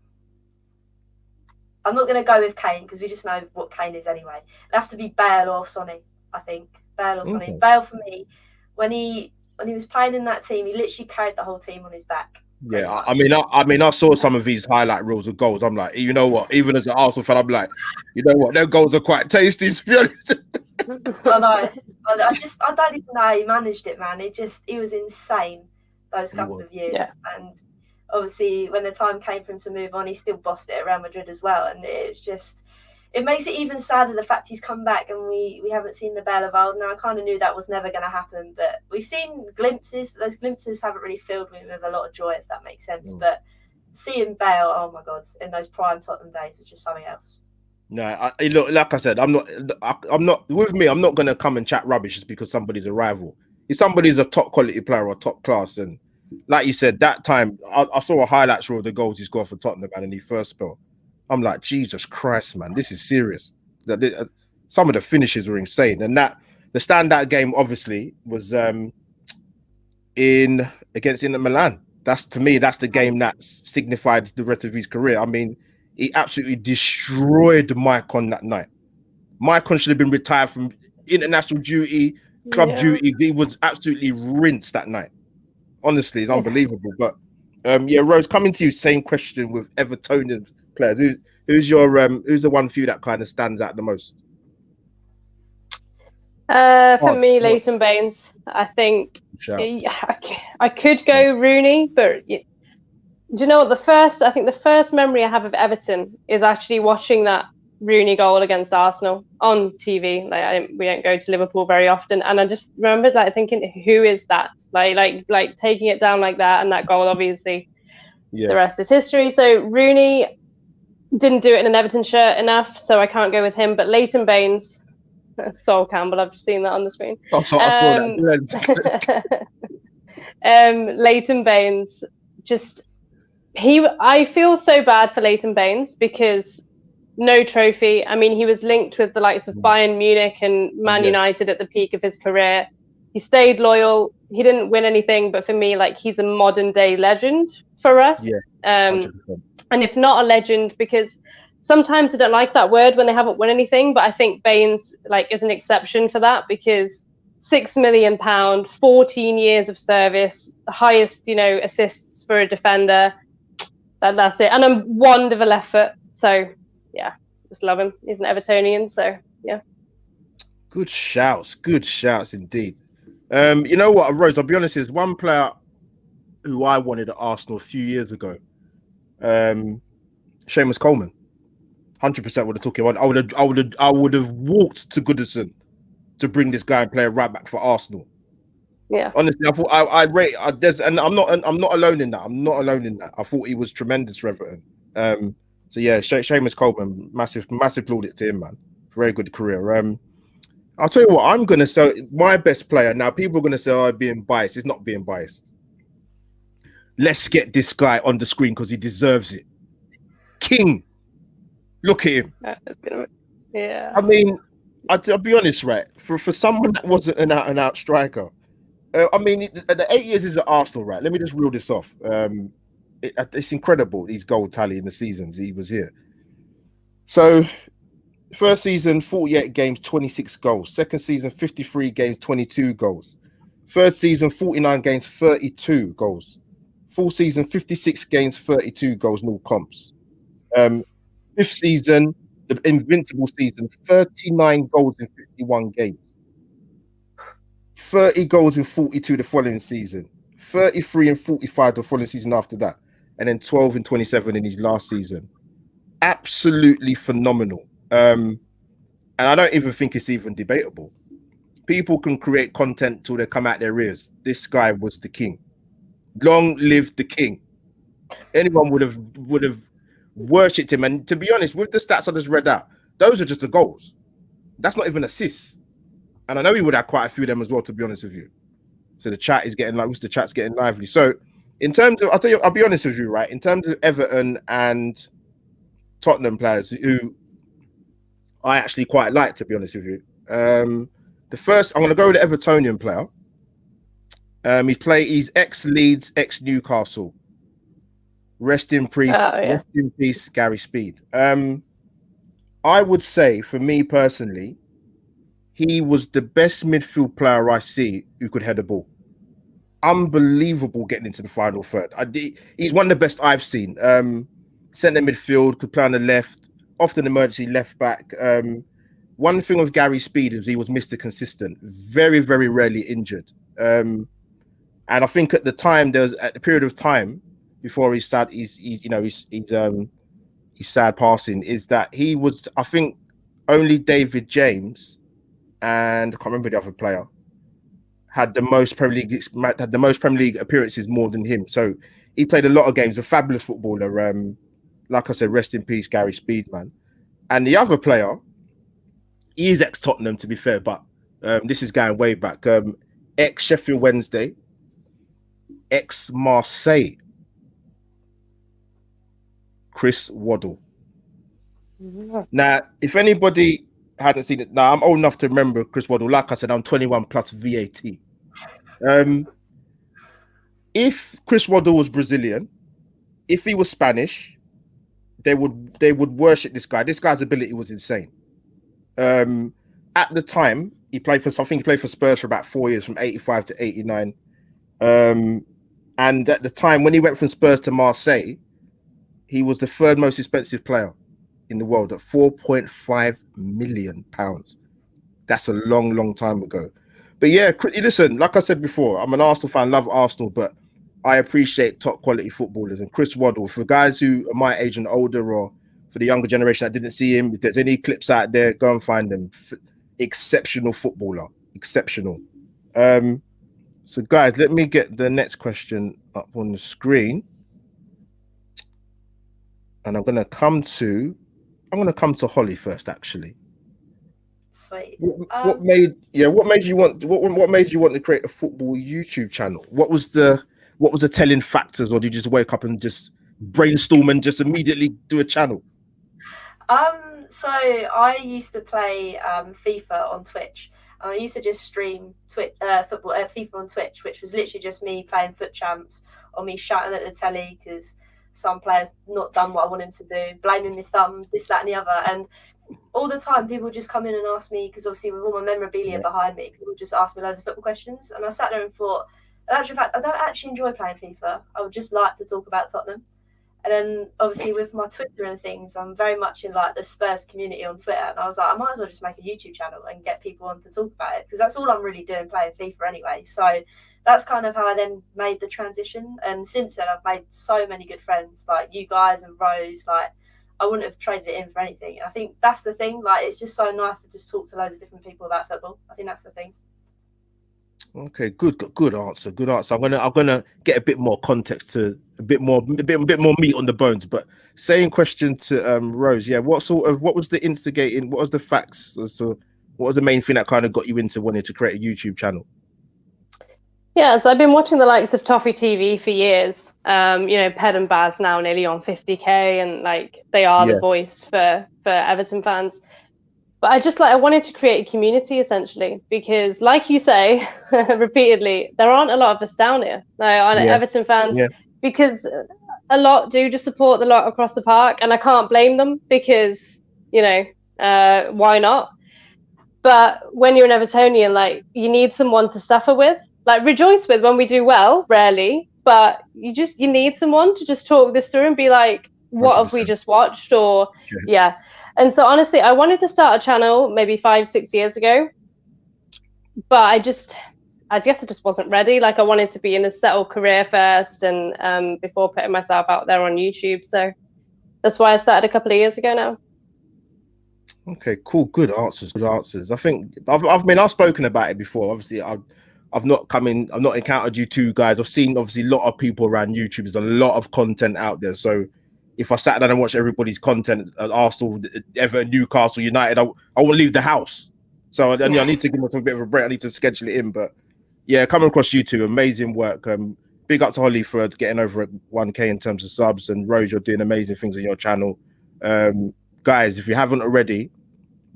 I'm not going to go with Kane because we just know what Kane is anyway. It'd have to be Bale or Sonny, I think. Bale or Sonny. Bale for me, when he was playing in that team, he literally carried the whole team on his back. Yeah, I mean, I saw some of these highlight reels of goals. I'm like, you know what? Even as an Arsenal fan, I'm like, you know what? Their goals are quite tasty, to be honest. I know. I don't even know how he managed it, man. He was insane those couple of years. Yeah. And obviously, when the time came for him to move on, he still bossed it at Real Madrid as well. And it makes it even sadder the fact he's come back and we haven't seen the Bale of old. Now, I kind of knew that was never going to happen, but we've seen glimpses, but those glimpses haven't really filled me with a lot of joy, if that makes sense. But seeing Bale, oh my God, in those prime Tottenham days was just something else. No, look, like I said, I'm not with me. I'm not going to come and chat rubbish just because somebody's a rival. If somebody's a top quality player or top class, and like you said, that time I saw a highlights reel of the goals he scored for Tottenham and in his first spell. I'm like, Jesus Christ, man, this is serious. Some of the finishes were insane, and the standout game obviously was against Inter Milan. That's the game that signified the rest of his career. I mean, he absolutely destroyed Maicon that night. Maicon should have been retired from international duty, club duty. He was absolutely rinsed that night. Honestly, it's unbelievable. But Rose, coming to you, same question with Evertonian players. Who's the one for you that kind of stands out the most? For me, Leighton Baines. I think I could go Rooney, but do you know what? I think the first memory I have of Everton is actually watching that Rooney goal against Arsenal on TV. Like we don't go to Liverpool very often, and I just remembered like thinking, who is that? Like taking it down like that, and that goal, obviously, the rest is history. So Rooney didn't do it in an Everton shirt enough, so I can't go with him. But Leighton Baines, Sol Campbell, I've just seen that on the screen. I saw that. Leighton Baines, I feel so bad for Leighton Baines because no trophy. I mean, he was linked with the likes of Bayern Munich and Man United at the peak of his career. He stayed loyal. He didn't win anything, but for me, like, he's a modern day legend for us. And if not a legend, because sometimes I don't like that word when they haven't won anything, but I think Baines is an exception for that because £6 million, 14 years of service, the highest, assists for a defender. That's it. And a wonderful effort. So yeah, just love him. He's an Evertonian, so yeah. Good shouts indeed. You know what, Rose, I'll be honest, there's one player who I wanted at Arsenal a few years ago. Seamus Coleman. 100% would have took him on. I would have walked to Goodison to bring this guy and play a right back for Arsenal. Yeah. Honestly, I thought and I'm not alone in that. I thought he was tremendous for Everton. So yeah, Seamus Coleman, massive plaudit to him, man. Very good career. I'll tell you what, I'm gonna say my best player. Now, people are gonna say, "Oh, being biased." It's not being biased. Let's get this guy on the screen because he deserves it. King, look at him. Yeah. I mean, I'll be honest, right? For someone that wasn't an out striker, I mean, the 8 years is at Arsenal, right? Let me just reel this off. it's incredible, his goal tally in the seasons he was here. So, first season, 48 games, 26 goals. Second season, 53 games, 22 goals. Third season, 49 games, 32 goals. Full season, 56 games, 32 goals, no comps. Fifth season, the invincible season, 39 goals in 51 games. 30 goals in 42 the following season. 33 and 45 the following season after that. And then 12 and 27 in his last season. Absolutely phenomenal. And I don't even think it's even debatable. People can create content till they come out their ears. This guy was the king. Long live the king. Anyone would have worshipped him. And to be honest, with the stats I just read out, those are just the goals. That's not even assists. And I know he would have quite a few of them as well, to be honest with you. So the chat is getting the chat's getting lively. So in terms of, I'll be honest with you, right? In terms of Everton and Tottenham players who I actually quite like, to be honest with you. The first, I'm going to go with the Evertonian player. He's ex-Leeds, ex-Newcastle. Rest in peace, Rest in peace, Gary Speed. I would say, for me personally, he was the best midfield player I see who could head a ball. Unbelievable getting into the final third. He's one of the best I've seen. Centre midfield, could play on the left, often emergency left back. One thing with Gary Speed is he was Mr. Consistent, very, very rarely injured. And I think at the time, at the period of time before his sad passing, is that he was, I think, only David James and I can't remember the other player had the most Premier League appearances more than him. So he played a lot of games. A fabulous footballer. Like I said, rest in peace, Gary Speed, man. And the other player, he is ex-Tottenham, to be fair, but this is going way back. Ex-Sheffield Wednesday, ex-Marseille, Chris Waddle. Now, if anybody hadn't seen it, now I'm old enough to remember Chris Waddle. Like I said, I'm 21 plus VAT. If Chris Waddle was Brazilian, if he was Spanish, they would worship this guy. This guy's ability was insane. At the time, he played for Spurs for about 4 years, from 85 to 89. And at the time, when he went from Spurs to Marseille, he was the third most expensive player in the world at £4.5 million. That's a long, long time ago. But yeah, listen, like I said before, I'm an Arsenal fan, love Arsenal, but I appreciate top quality footballers. And Chris Waddle, for guys who are my age and older, or for the younger generation that didn't see him, if there's any clips out there, go and find them. Exceptional footballer, exceptional. So guys, let me get the next question up on the screen. And I'm gonna come to Holly first, actually. Sweet. What made you want to create a football YouTube channel? What was the telling factors, or did you just wake up and just brainstorm and just immediately do a channel? So I used to play FIFA on Twitch. I used to just stream football FIFA on Twitch, which was literally just me playing foot champs or me shouting at the telly because some players not done what I want him to do, blaming my thumbs, this, that, and the other. And all the time, people just come in and ask me, because obviously with all my memorabilia behind me, people just ask me loads of football questions. And I sat there and thought, in actual fact, I don't actually enjoy playing FIFA. I would just like to talk about Tottenham. And then obviously with my Twitter and things, I'm very much in like the Spurs community on Twitter. And I was like, I might as well just make a YouTube channel and get people on to talk about it, because that's all I'm really doing, playing FIFA anyway. So that's kind of how I then made the transition. And since then, I've made so many good friends, like you guys and Rose. Like, I wouldn't have traded it in for anything. I think that's the thing. Like, it's just so nice to just talk to loads of different people about football. I think that's the thing. Okay, good answer. Good answer. I'm gonna get a bit more context, to a bit more meat on the bones. But same question to Rose. Yeah, what was the instigating? What was the facts as to what was the main thing that kind of got you into wanting to create a YouTube channel? Yeah, so I've been watching the likes of Toffee TV for years. Ped and Baz now nearly on 50k, and like they are the voice for Everton fans. But I wanted to create a community essentially, because like you say repeatedly, there aren't a lot of us down here, Everton fans, because a lot do just support the lot across the park, and I can't blame them because, why not? But when you're an Evertonian, like, you need someone to suffer with, like rejoice with when we do well, rarely, but you need someone to just talk this through and be like, what 100%. have we just watched? Or yeah. And so honestly, I wanted to start a channel maybe 5-6 years ago, but I guess I just wasn't ready. Like, I wanted to be in a settled career first, and before putting myself out there on YouTube. So that's why I started a couple of years ago now. Okay, cool. Good answers. Good answers. I think I've spoken about it before. Obviously, I've not encountered you two guys. I've seen obviously a lot of people around YouTube. There's a lot of content out there. So if I sat down and watched everybody's content at Arsenal, Everton, Newcastle, United, I won't leave the house. So I need to give myself a bit of a break. I need to schedule it in. But yeah, coming across you two, amazing work. Big up to Holly for getting over at 1K in terms of subs, and Rose, you're doing amazing things on your channel. Guys, if you haven't already,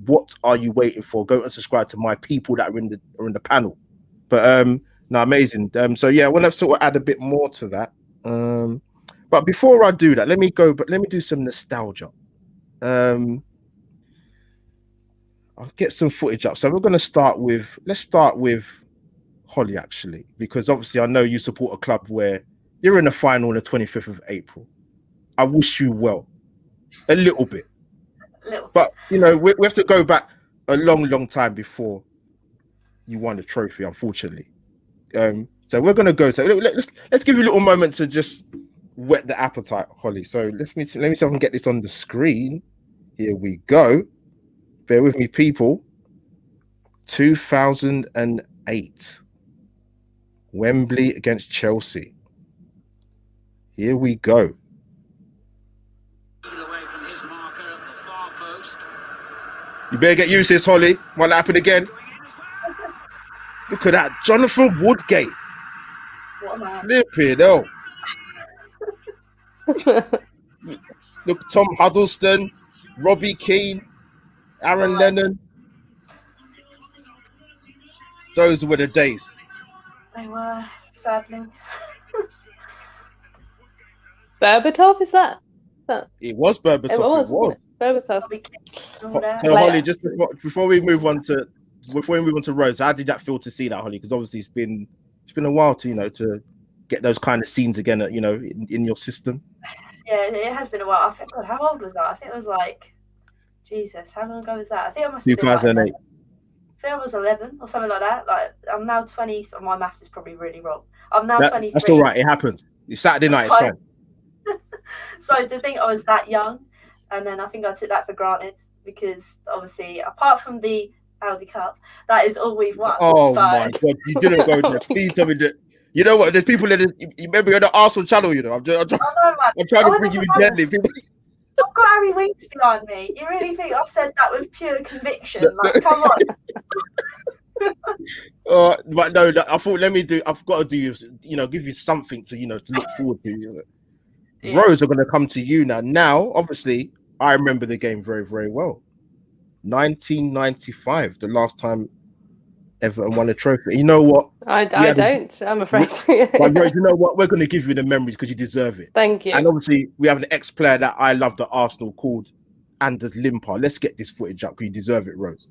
what are you waiting for? Go and subscribe to my people that are in the panel. But no, amazing. So yeah, I want to sort of add a bit more to that. But before I do that, let me do some nostalgia. I'll get some footage up. So let's start with Holly, actually, because obviously I know you support a club where you're in the final on the 25th of April. I wish you well, a little bit. But we have to go back a long time before you won the trophy, unfortunately. So we're gonna go. So let's give you a little moment to just whet the appetite, Holly. So let me see if I can get this on the screen. Here we go. Bear with me, people. 2008, Wembley against Chelsea. Here we go. You better get used to this, Holly. Might happen again. Look at that. Jonathan Woodgate. Flipping hell. Look, Tom Huddleston, Robbie Keane, Aaron Lennon. Those were the days. They were, sadly. Berbatov, is that? It was Berbatov. It was. Berbatov. So Holly, just before we move on to Rose, how did that feel to see that, Holly? Because obviously it's been a while to get those kind of scenes again, in your system. Yeah, it has been a while. I think, God, how old was that? I think it was like, Jesus, how long ago was that? I think I must have been 2008. I think I was 11 or something like that. Like, I'm now 20. So my maths is probably really wrong. I'm now 23. That's all right. It happens. It's Saturday night. It's fine. So to think I was that young, and then I think I took that for granted, because obviously, apart from the Audi Cup, that is all we've won. Oh my God, you didn't go there. Please tell me that. You know what? There's people that you remember you're on the Arsenal channel. I'm trying to bring you in gently. People. I've got Harry Winks behind me. You really think I said that with pure conviction? Like, come on. But no, I thought I've got to do, give you something to look forward to. Yeah. Rose, are going to come to you now. Now, obviously, I remember the game very, very well. 1995, the last time Everton won a trophy. You know what? I don't. I'm afraid. But Rose, you know what? We're going to give you the memories because you deserve it. Thank you. And obviously, we have an ex-player that I loved at Arsenal called Anders Limpar. Let's get this footage up because you deserve it, Rose.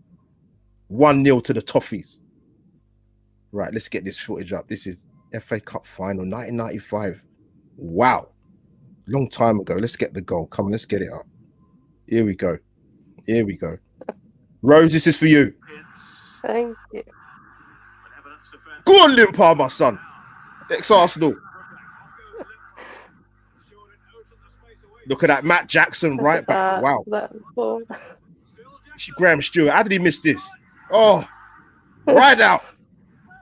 1-0 to the Toffees. Right, let's get this footage up. This is FA Cup final, 1995. Wow. Long time ago. Let's get the goal. Come on, let's get it up. Here we go. Rose, this is for you. Thank you. Go on, Limpar, my son. Ex-Arsenal. Look at that, Matt Jackson right back. Wow. Graham Stewart. How did he miss this? Oh, right out.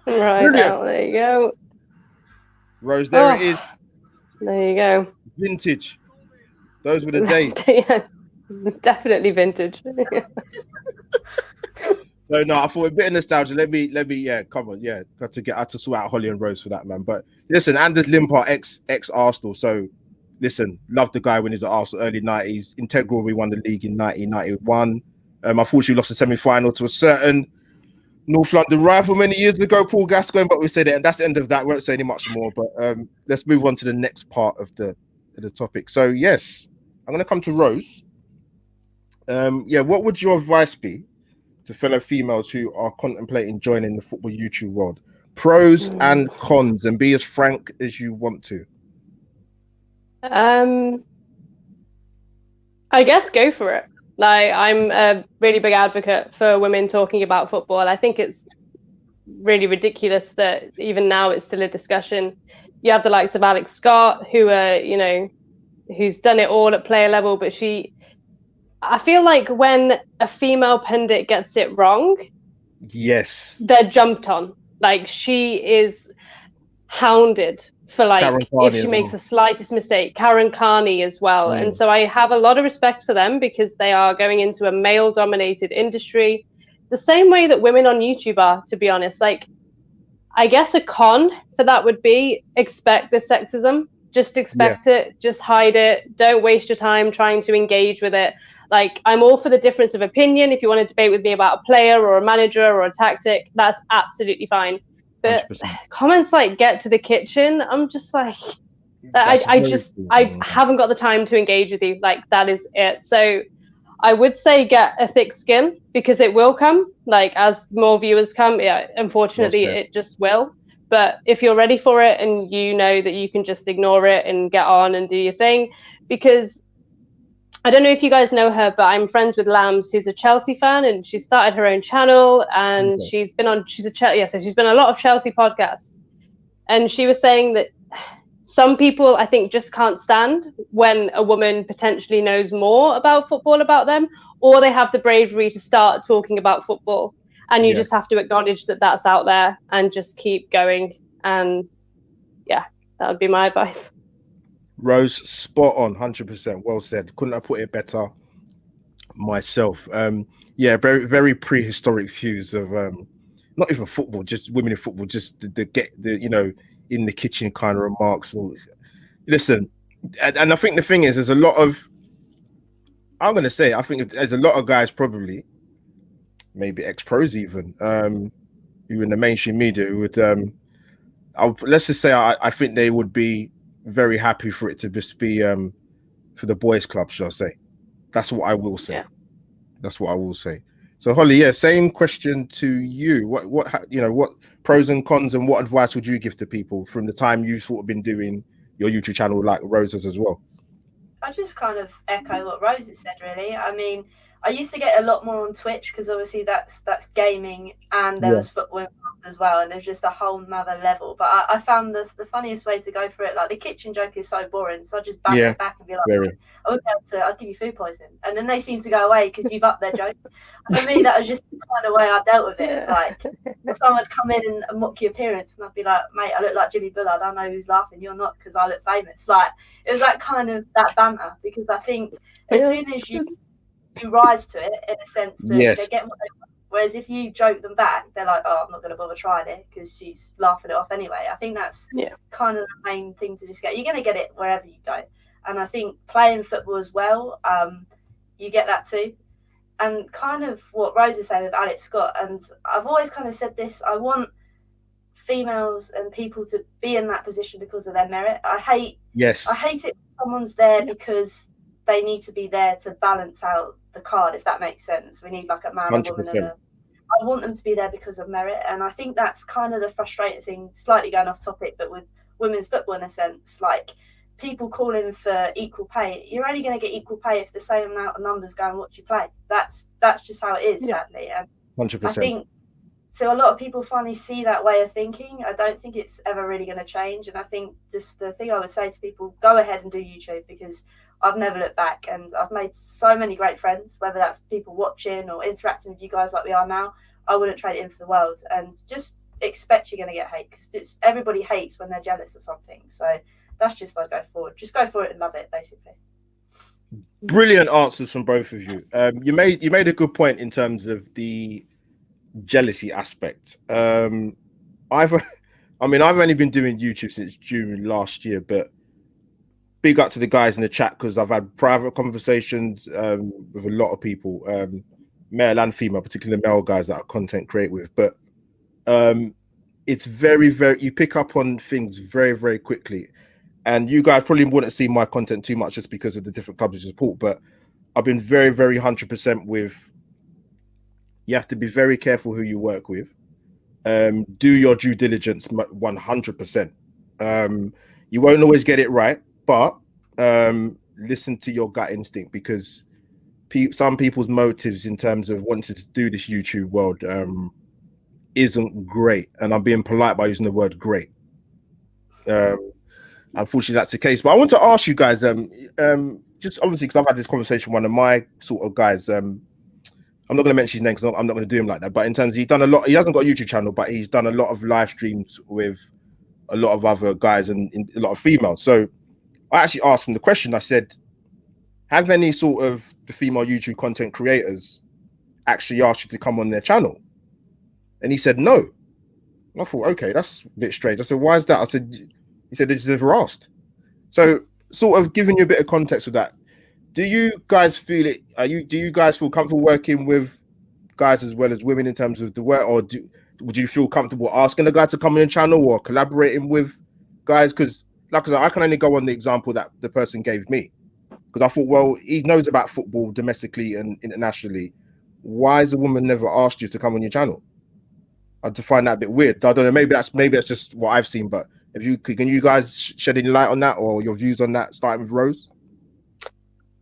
Right Brilliant. Out. There you go. Rose, there it is. There you go. Vintage. Those were the days. Yeah, definitely vintage. No, I thought a bit of nostalgia. Let me, come on, got to sort out Holly and Rose for that, man. But listen, Anders Limpar, ex Arsenal. So listen, loved the guy when he was at Arsenal early 90s. Integral, we won the league in 1991. Unfortunately, lost the semi-final to a certain North London rival many years ago, Paul Gascoigne. But we said it, and that's the end of that. We won't say any much more. But let's move on to the next part of the the topic. So yes, I'm going to come to Rose. What would your advice be to fellow females who are contemplating joining the football YouTube world? Pros and cons, and be as frank as you want to. I guess go for it. Like, I'm a really big advocate for women talking about football. I think it's really ridiculous that even now it's still a discussion. You have the likes of Alex Scott, who are, who's done it all at player level, but I feel like when a female pundit gets it wrong, yes, they're jumped on. Like, she is hounded for, like, if she makes the slightest mistake. Karen Carney as well. And so I have a lot of respect for them because they are going into a male dominated industry the same way that women on YouTube are, to be honest. Like, I guess a con for that would be expect the sexism. Just expect it, just hide it. Don't waste your time trying to engage with it. Like, I'm all for the difference of opinion. If you want to debate with me about a player or a manager or a tactic, that's absolutely fine. But 100%. Comments like "get to the kitchen," I'm just like, I haven't got the time to engage with you. Like, that is it. So I would say get a thick skin, because it will come. Like, as more viewers come, unfortunately, it just will. But if you're ready for it and you know that you can just ignore it and get on and do your thing, because I don't know if you guys know her, but I'm friends with Lambs, who's a Chelsea fan, and she started her own channel, and she's been on a lot of Chelsea podcasts. And she was saying that some people, I think, just can't stand when a woman potentially knows more about football about them, or they have the bravery to start talking about football. And you just have to acknowledge that that's out there and just keep going. And that would be my advice. Rose, spot on, 100%. Well said. Couldn't have put it better myself. Very, very prehistoric views of not even football, just women in football, just the in the kitchen kind of remarks. Listen, and I think the thing is, there's a lot of, I think there's a lot of guys, probably maybe ex-pros even, who in the mainstream media who would, let's just say, I think they would be very happy for it to just be for the boys' club, shall I say. That's what I will say. That's what I will say. So Holly, same question to you. What pros and cons, and what advice would you give to people from the time you've sort of been doing your YouTube channel, like Rose's as well? I just kind of echo what Rose has said, really. I mean, I used to get a lot more on Twitch because obviously that's gaming, and there was football involved as well, and there's just a whole nother level. But I found the funniest way to go for it, like the kitchen joke is so boring, so I just back it back and be like, I'll give you food poisoning, and then they seem to go away because you've upped their joke. For me, that was just the kind of way I dealt with it. Like, someone would come in and mock your appearance, and I'd be like, mate, I look like Jimmy Bullard, I know who's laughing, you're not, because I look famous. Like, it was that kind of that banter, because I think as soon as you rise to it, in a sense that they get what they want. Whereas if you joke them back, they're like, oh, I'm not going to bother trying it because she's laughing it off anyway. I think that's kind of the main thing to just get. You're going to get it wherever you go. And I think playing football as well, you get that too. And kind of what Rose is saying with Alex Scott, and I've always kind of said this, I want females and people to be in that position because of their merit. I hate it when someone's there because they need to be there to balance out the card, if that makes sense. We need like a man, 100%. A woman, and I want them to be there because of merit. And I think that's kind of the frustrating thing, slightly going off topic, but with women's football in a sense, like people calling for equal pay. You're only going to get equal pay if the same amount of numbers go and watch you play. That's just how it is, sadly. And 100%. I think, so a lot of people finally see that way of thinking. I don't think it's ever really going to change. And I think just the thing I would say to people, go ahead and do YouTube, because I've never looked back, and I've made so many great friends, whether that's people watching or interacting with you guys like we are now. I wouldn't trade it in for the world. And just expect you're going to get hate, because everybody hates when they're jealous of something. So that's just like, go forward. Just go for it and love it, basically. Brilliant answers from both of you. You made a good point in terms of the jealousy aspect. I've only been doing YouTube since June last year, but big up to the guys in the chat, because I've had private conversations with a lot of people, male and female, particularly male guys that I content create with. But it's very, very, you pick up on things very, very quickly. and you guys probably wouldn't see my content too much just because of the different clubs you support, but I've been very, very 100% with, you have to be very careful who you work with. Do your due diligence 100%. You won't always get it right, but listen to your gut instinct, because some people's motives in terms of wanting to do this YouTube world isn't great, and I'm being polite by using the word great. Unfortunately, that's the case. But I want to ask you guys, just obviously because I've had this conversation with one of my sort of guys. I'm not going to mention his name because I'm not going to do him like that. But in terms of, he's done a lot. He hasn't got a YouTube channel, but he's done a lot of live streams with a lot of other guys and a lot of females. So I actually asked him the question. I said, have any sort of the female YouTube content creators actually asked you to come on their channel? And he said no. And I thought, okay, that's a bit strange. I said, why is that? I said, he said, this is never asked. So sort of giving you a bit of context with that, do you guys feel it? Do you guys feel comfortable working with guys as well as women in terms of the work, or would you feel comfortable asking a guy to come on your channel or collaborating with guys? Because like I said, I can only go on the example that the person gave me, because I thought, well, he knows about football domestically and internationally. Why has a woman never asked you to come on your channel? I just find that a bit weird. I don't know. Maybe that's just what I've seen. But can you guys shed any light on that, or your views on that, starting with Rose?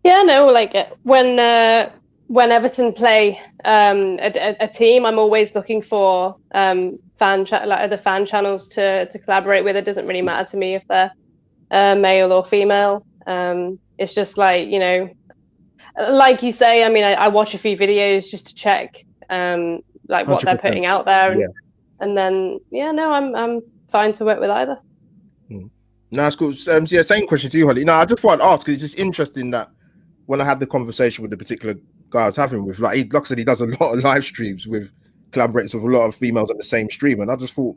Yeah, no, like when Everton play a team, I'm always looking for other fan channels to collaborate with. It doesn't really matter to me if they're male or female. It's just like, you know, like you say, I mean, I watch a few videos just to check like what 100%. they're putting out there, and then I'm fine to work with either. No, that's cool. Yeah, same question to you, Holly. No, I just thought I'd ask, because it's just interesting that when I had the conversation with the particular guy I was having with, like I said, he does a lot of live streams with collaborates with a lot of females on the same stream, and I just thought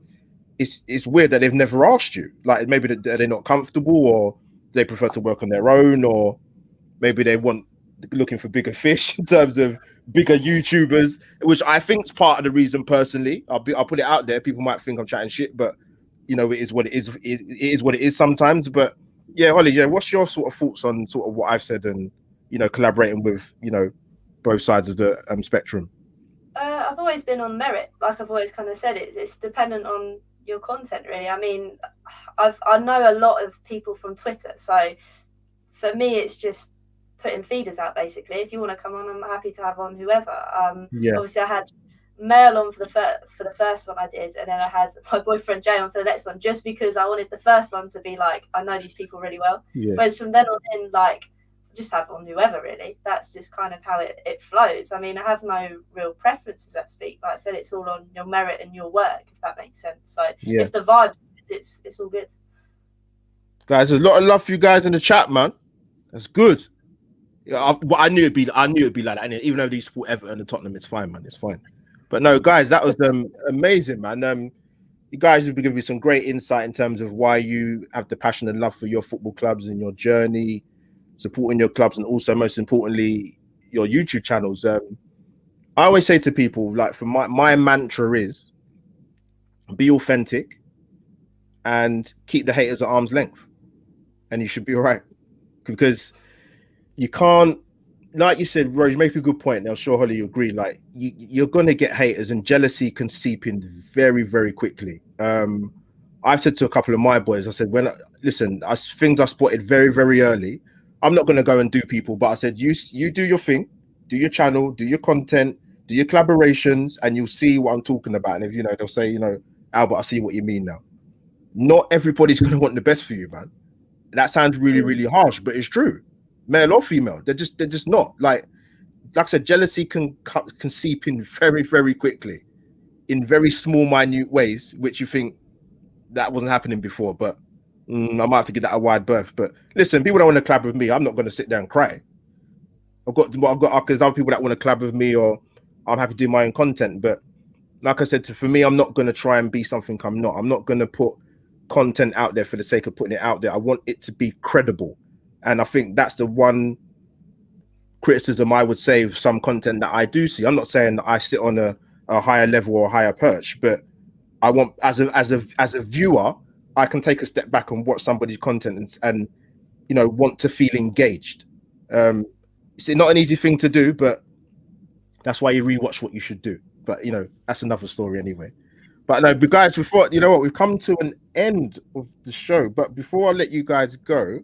it's weird that they've never asked you. Like, maybe they're not comfortable, or they prefer to work on their own, or maybe they looking for bigger fish in terms of bigger YouTubers, which I think is part of the reason. Personally, I'll put it out there. People might think I'm chatting shit, but you know, it is what it is. It is what it is sometimes. But yeah, Holly, yeah, what's your sort of thoughts on sort of what I've said and, you know, collaborating with, you know, both sides of the spectrum? I've always been on merit. Like I've always kind of said, it's dependent on your content, really. I mean, I know a lot of people from Twitter, so for me, it's just putting feeders out, basically. If you want to come on, I'm happy to have on whoever. Obviously, I had Mel on for the first one I did, and then I had my boyfriend Jay on for the next one, just because I wanted the first one to be like, I know these people really well. Whereas from then on in, like, just have on whoever, really. That's just kind of how it flows. I mean, I have no real preferences, I speak. Like I said, it's all on your merit and your work, if that makes sense. So if the vibe, it's all good. Guys, a lot of love for you guys in the chat, man. That's good. Yeah, I knew it'd be like that. And even though these support Everton and Tottenham, it's fine, man. It's fine. But no, guys, that was amazing, man. You guys have been giving me some great insight in terms of why you have the passion and love for your football clubs and your journey, supporting your clubs, and also, most importantly, your YouTube channels. I always say to people, like, for my mantra is be authentic and keep the haters at arm's length, and you should be all right. Because you can't, like you said, Rose, you make a good point. And I'm sure Holly, you agree. Like, you're gonna get haters, and jealousy can seep in very, very quickly. I've said to a couple of my boys, I said, things I spotted very, very early, I'm not gonna go and do people, but I said, you do your thing, do your channel, do your content, do your collaborations, and you'll see what I'm talking about. And if, you know, they'll say, you know, Albert, I see what you mean now. Not everybody's gonna want the best for you, man. That sounds really, really harsh, but it's true. Male or female, they're just not. Like I said, jealousy can seep in very, very quickly, in very small, minute ways, which you think that wasn't happening before. But I might have to give that a wide berth. But listen, people don't want to collab with me. I'm not going to sit there and cry. I've got because other people that want to collab with me, or I'm happy to do my own content. But like I said, for me, I'm not going to try and be something I'm not. I'm not going to put content out there for the sake of putting it out there. I want it to be credible. And I think that's the one criticism I would say of some content that I do see. I'm not saying that I sit on a higher level or a higher perch, but I want, as a viewer, I can take a step back and watch somebody's content and you know, want to feel engaged. It's not an easy thing to do, but that's why you rewatch what you should do. But you know, that's another story anyway. But no, but guys, before you know what, we've come to an end of the show. But before I let you guys go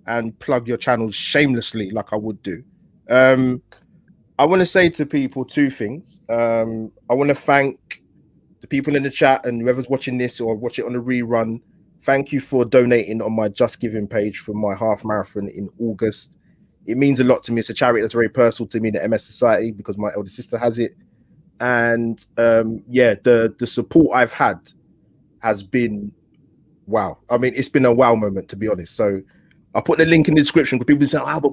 and plug your channels shamelessly, like I would do, I want to say to people two things. I want to thank the people in the chat and whoever's watching this or watch it on a rerun. Thank you for donating on my Just Giving page for my half marathon in August. It means a lot to me. It's a charity that's very personal to me, the MS Society, because my elder sister has it. And yeah, the support I've had has been wow. I mean, it's been a wow moment, to be honest. So I'll put the link in the description because people say, "Oh, but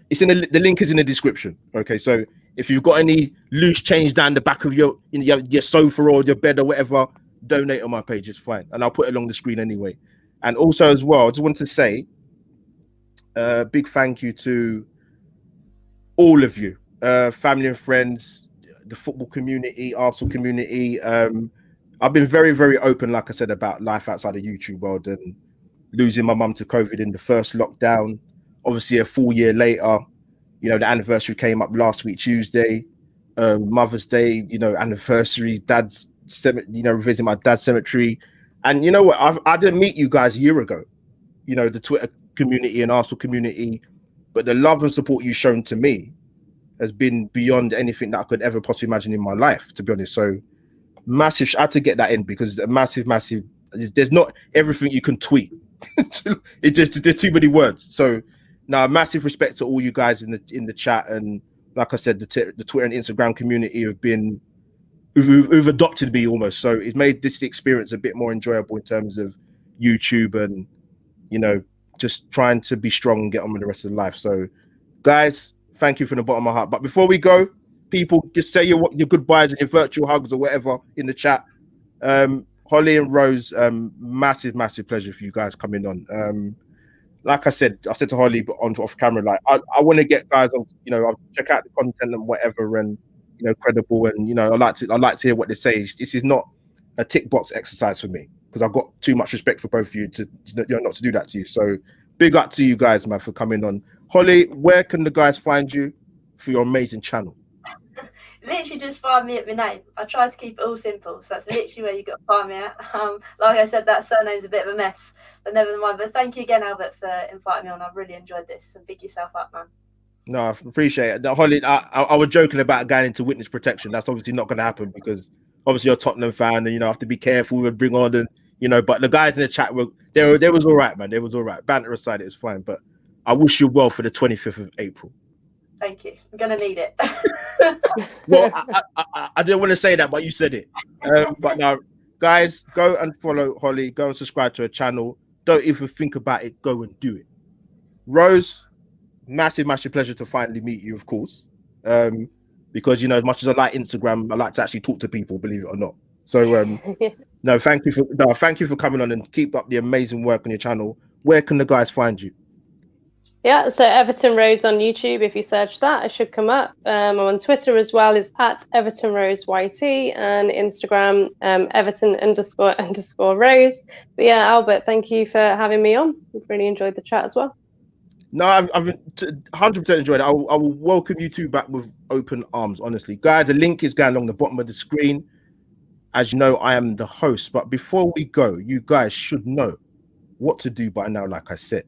it's in the link is in the description." Okay, so if you've got any loose change down the back of your sofa or your bed or whatever, donate on my page. It's fine, and I'll put it along the screen anyway. And also as well, I just want to say big thank you to all of you, family and friends, the football community, Arsenal community. I've been very, very open, like I said, about life outside the YouTube world and losing my mum to COVID in the first lockdown. Obviously, a full year later, you know, the anniversary came up last week, Tuesday. Mother's Day, you know, anniversary, dad's, you know, visiting my dad's cemetery. And you know what? I didn't meet you guys a year ago, you know, the Twitter community and Arsenal community, but the love and support you've shown to me has been beyond anything that I could ever possibly imagine in my life, to be honest. So massive, I had to get that in because a massive, there's not everything you can tweet. There's too many words. So now massive respect to all you guys in the chat. And like I said, the Twitter and Instagram community have been, who've adopted me almost. So it's made this experience a bit more enjoyable in terms of YouTube and, you know, just trying to be strong and get on with the rest of life. So guys, thank you from the bottom of my heart. But before we go, people, just say your goodbyes and your virtual hugs or whatever in the chat. Holly and Rose, massive pleasure for you guys coming on. Like I said to Holly off camera, like I want to get guys on, you know, I'll check out the content and whatever, and you know, credible, and you know, I like to hear what they say. This is not a tick box exercise for me because I've got too much respect for both of you to, you know, not to do that to you. So big up to you guys, man, for coming on. Holly, where can the guys find you for your amazing channel? Literally just find me at my name. I try to keep it all simple, so that's literally where you got to find me at. Like I said, that surname's a bit of a mess, but never mind. But thank you again, Albert, for inviting me on. I've really enjoyed this, and big yourself up, man. No, I appreciate it. Holly, I was joking about going into witness protection. That's obviously not going to happen because obviously you're a Tottenham fan, and you know, have to be careful and bring on, and you know. But the guys in the chat they was all right, man. They was all right. Banter aside, it was fine. But I wish you well for the 25th of April. Thank you. I'm gonna need it. Well, I didn't want to say that, but you said it. But now, guys, go and follow Holly. Go and subscribe to her channel. Don't even think about it. Go and do it. Rose, massive pleasure to finally meet you, of course. Because you know, as much as I like Instagram, I like to actually talk to people, believe it or not. So thank you for coming on and keep up the amazing work on your channel. Where can the guys find you? Yeah, so Everton Rose on YouTube. If you search that, it should come up. I'm on Twitter as well, is at Everton Rose YT, and Instagram Everton__Rose. But yeah, Albert, thank you for having me on. We've really enjoyed the chat as well. No, I've 100% enjoyed it. I will welcome you two back with open arms, honestly. Guys, the link is going along the bottom of the screen. As you know, I am the host. But before we go, you guys should know what to do by now, like I said.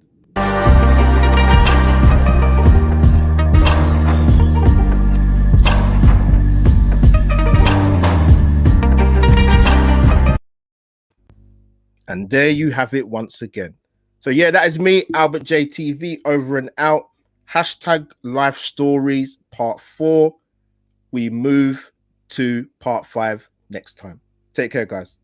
And there you have it once again. So yeah, that is me, Albert JTV, over and out. #Life Stories Part 4. We move to Part 5 next time. Take care, guys.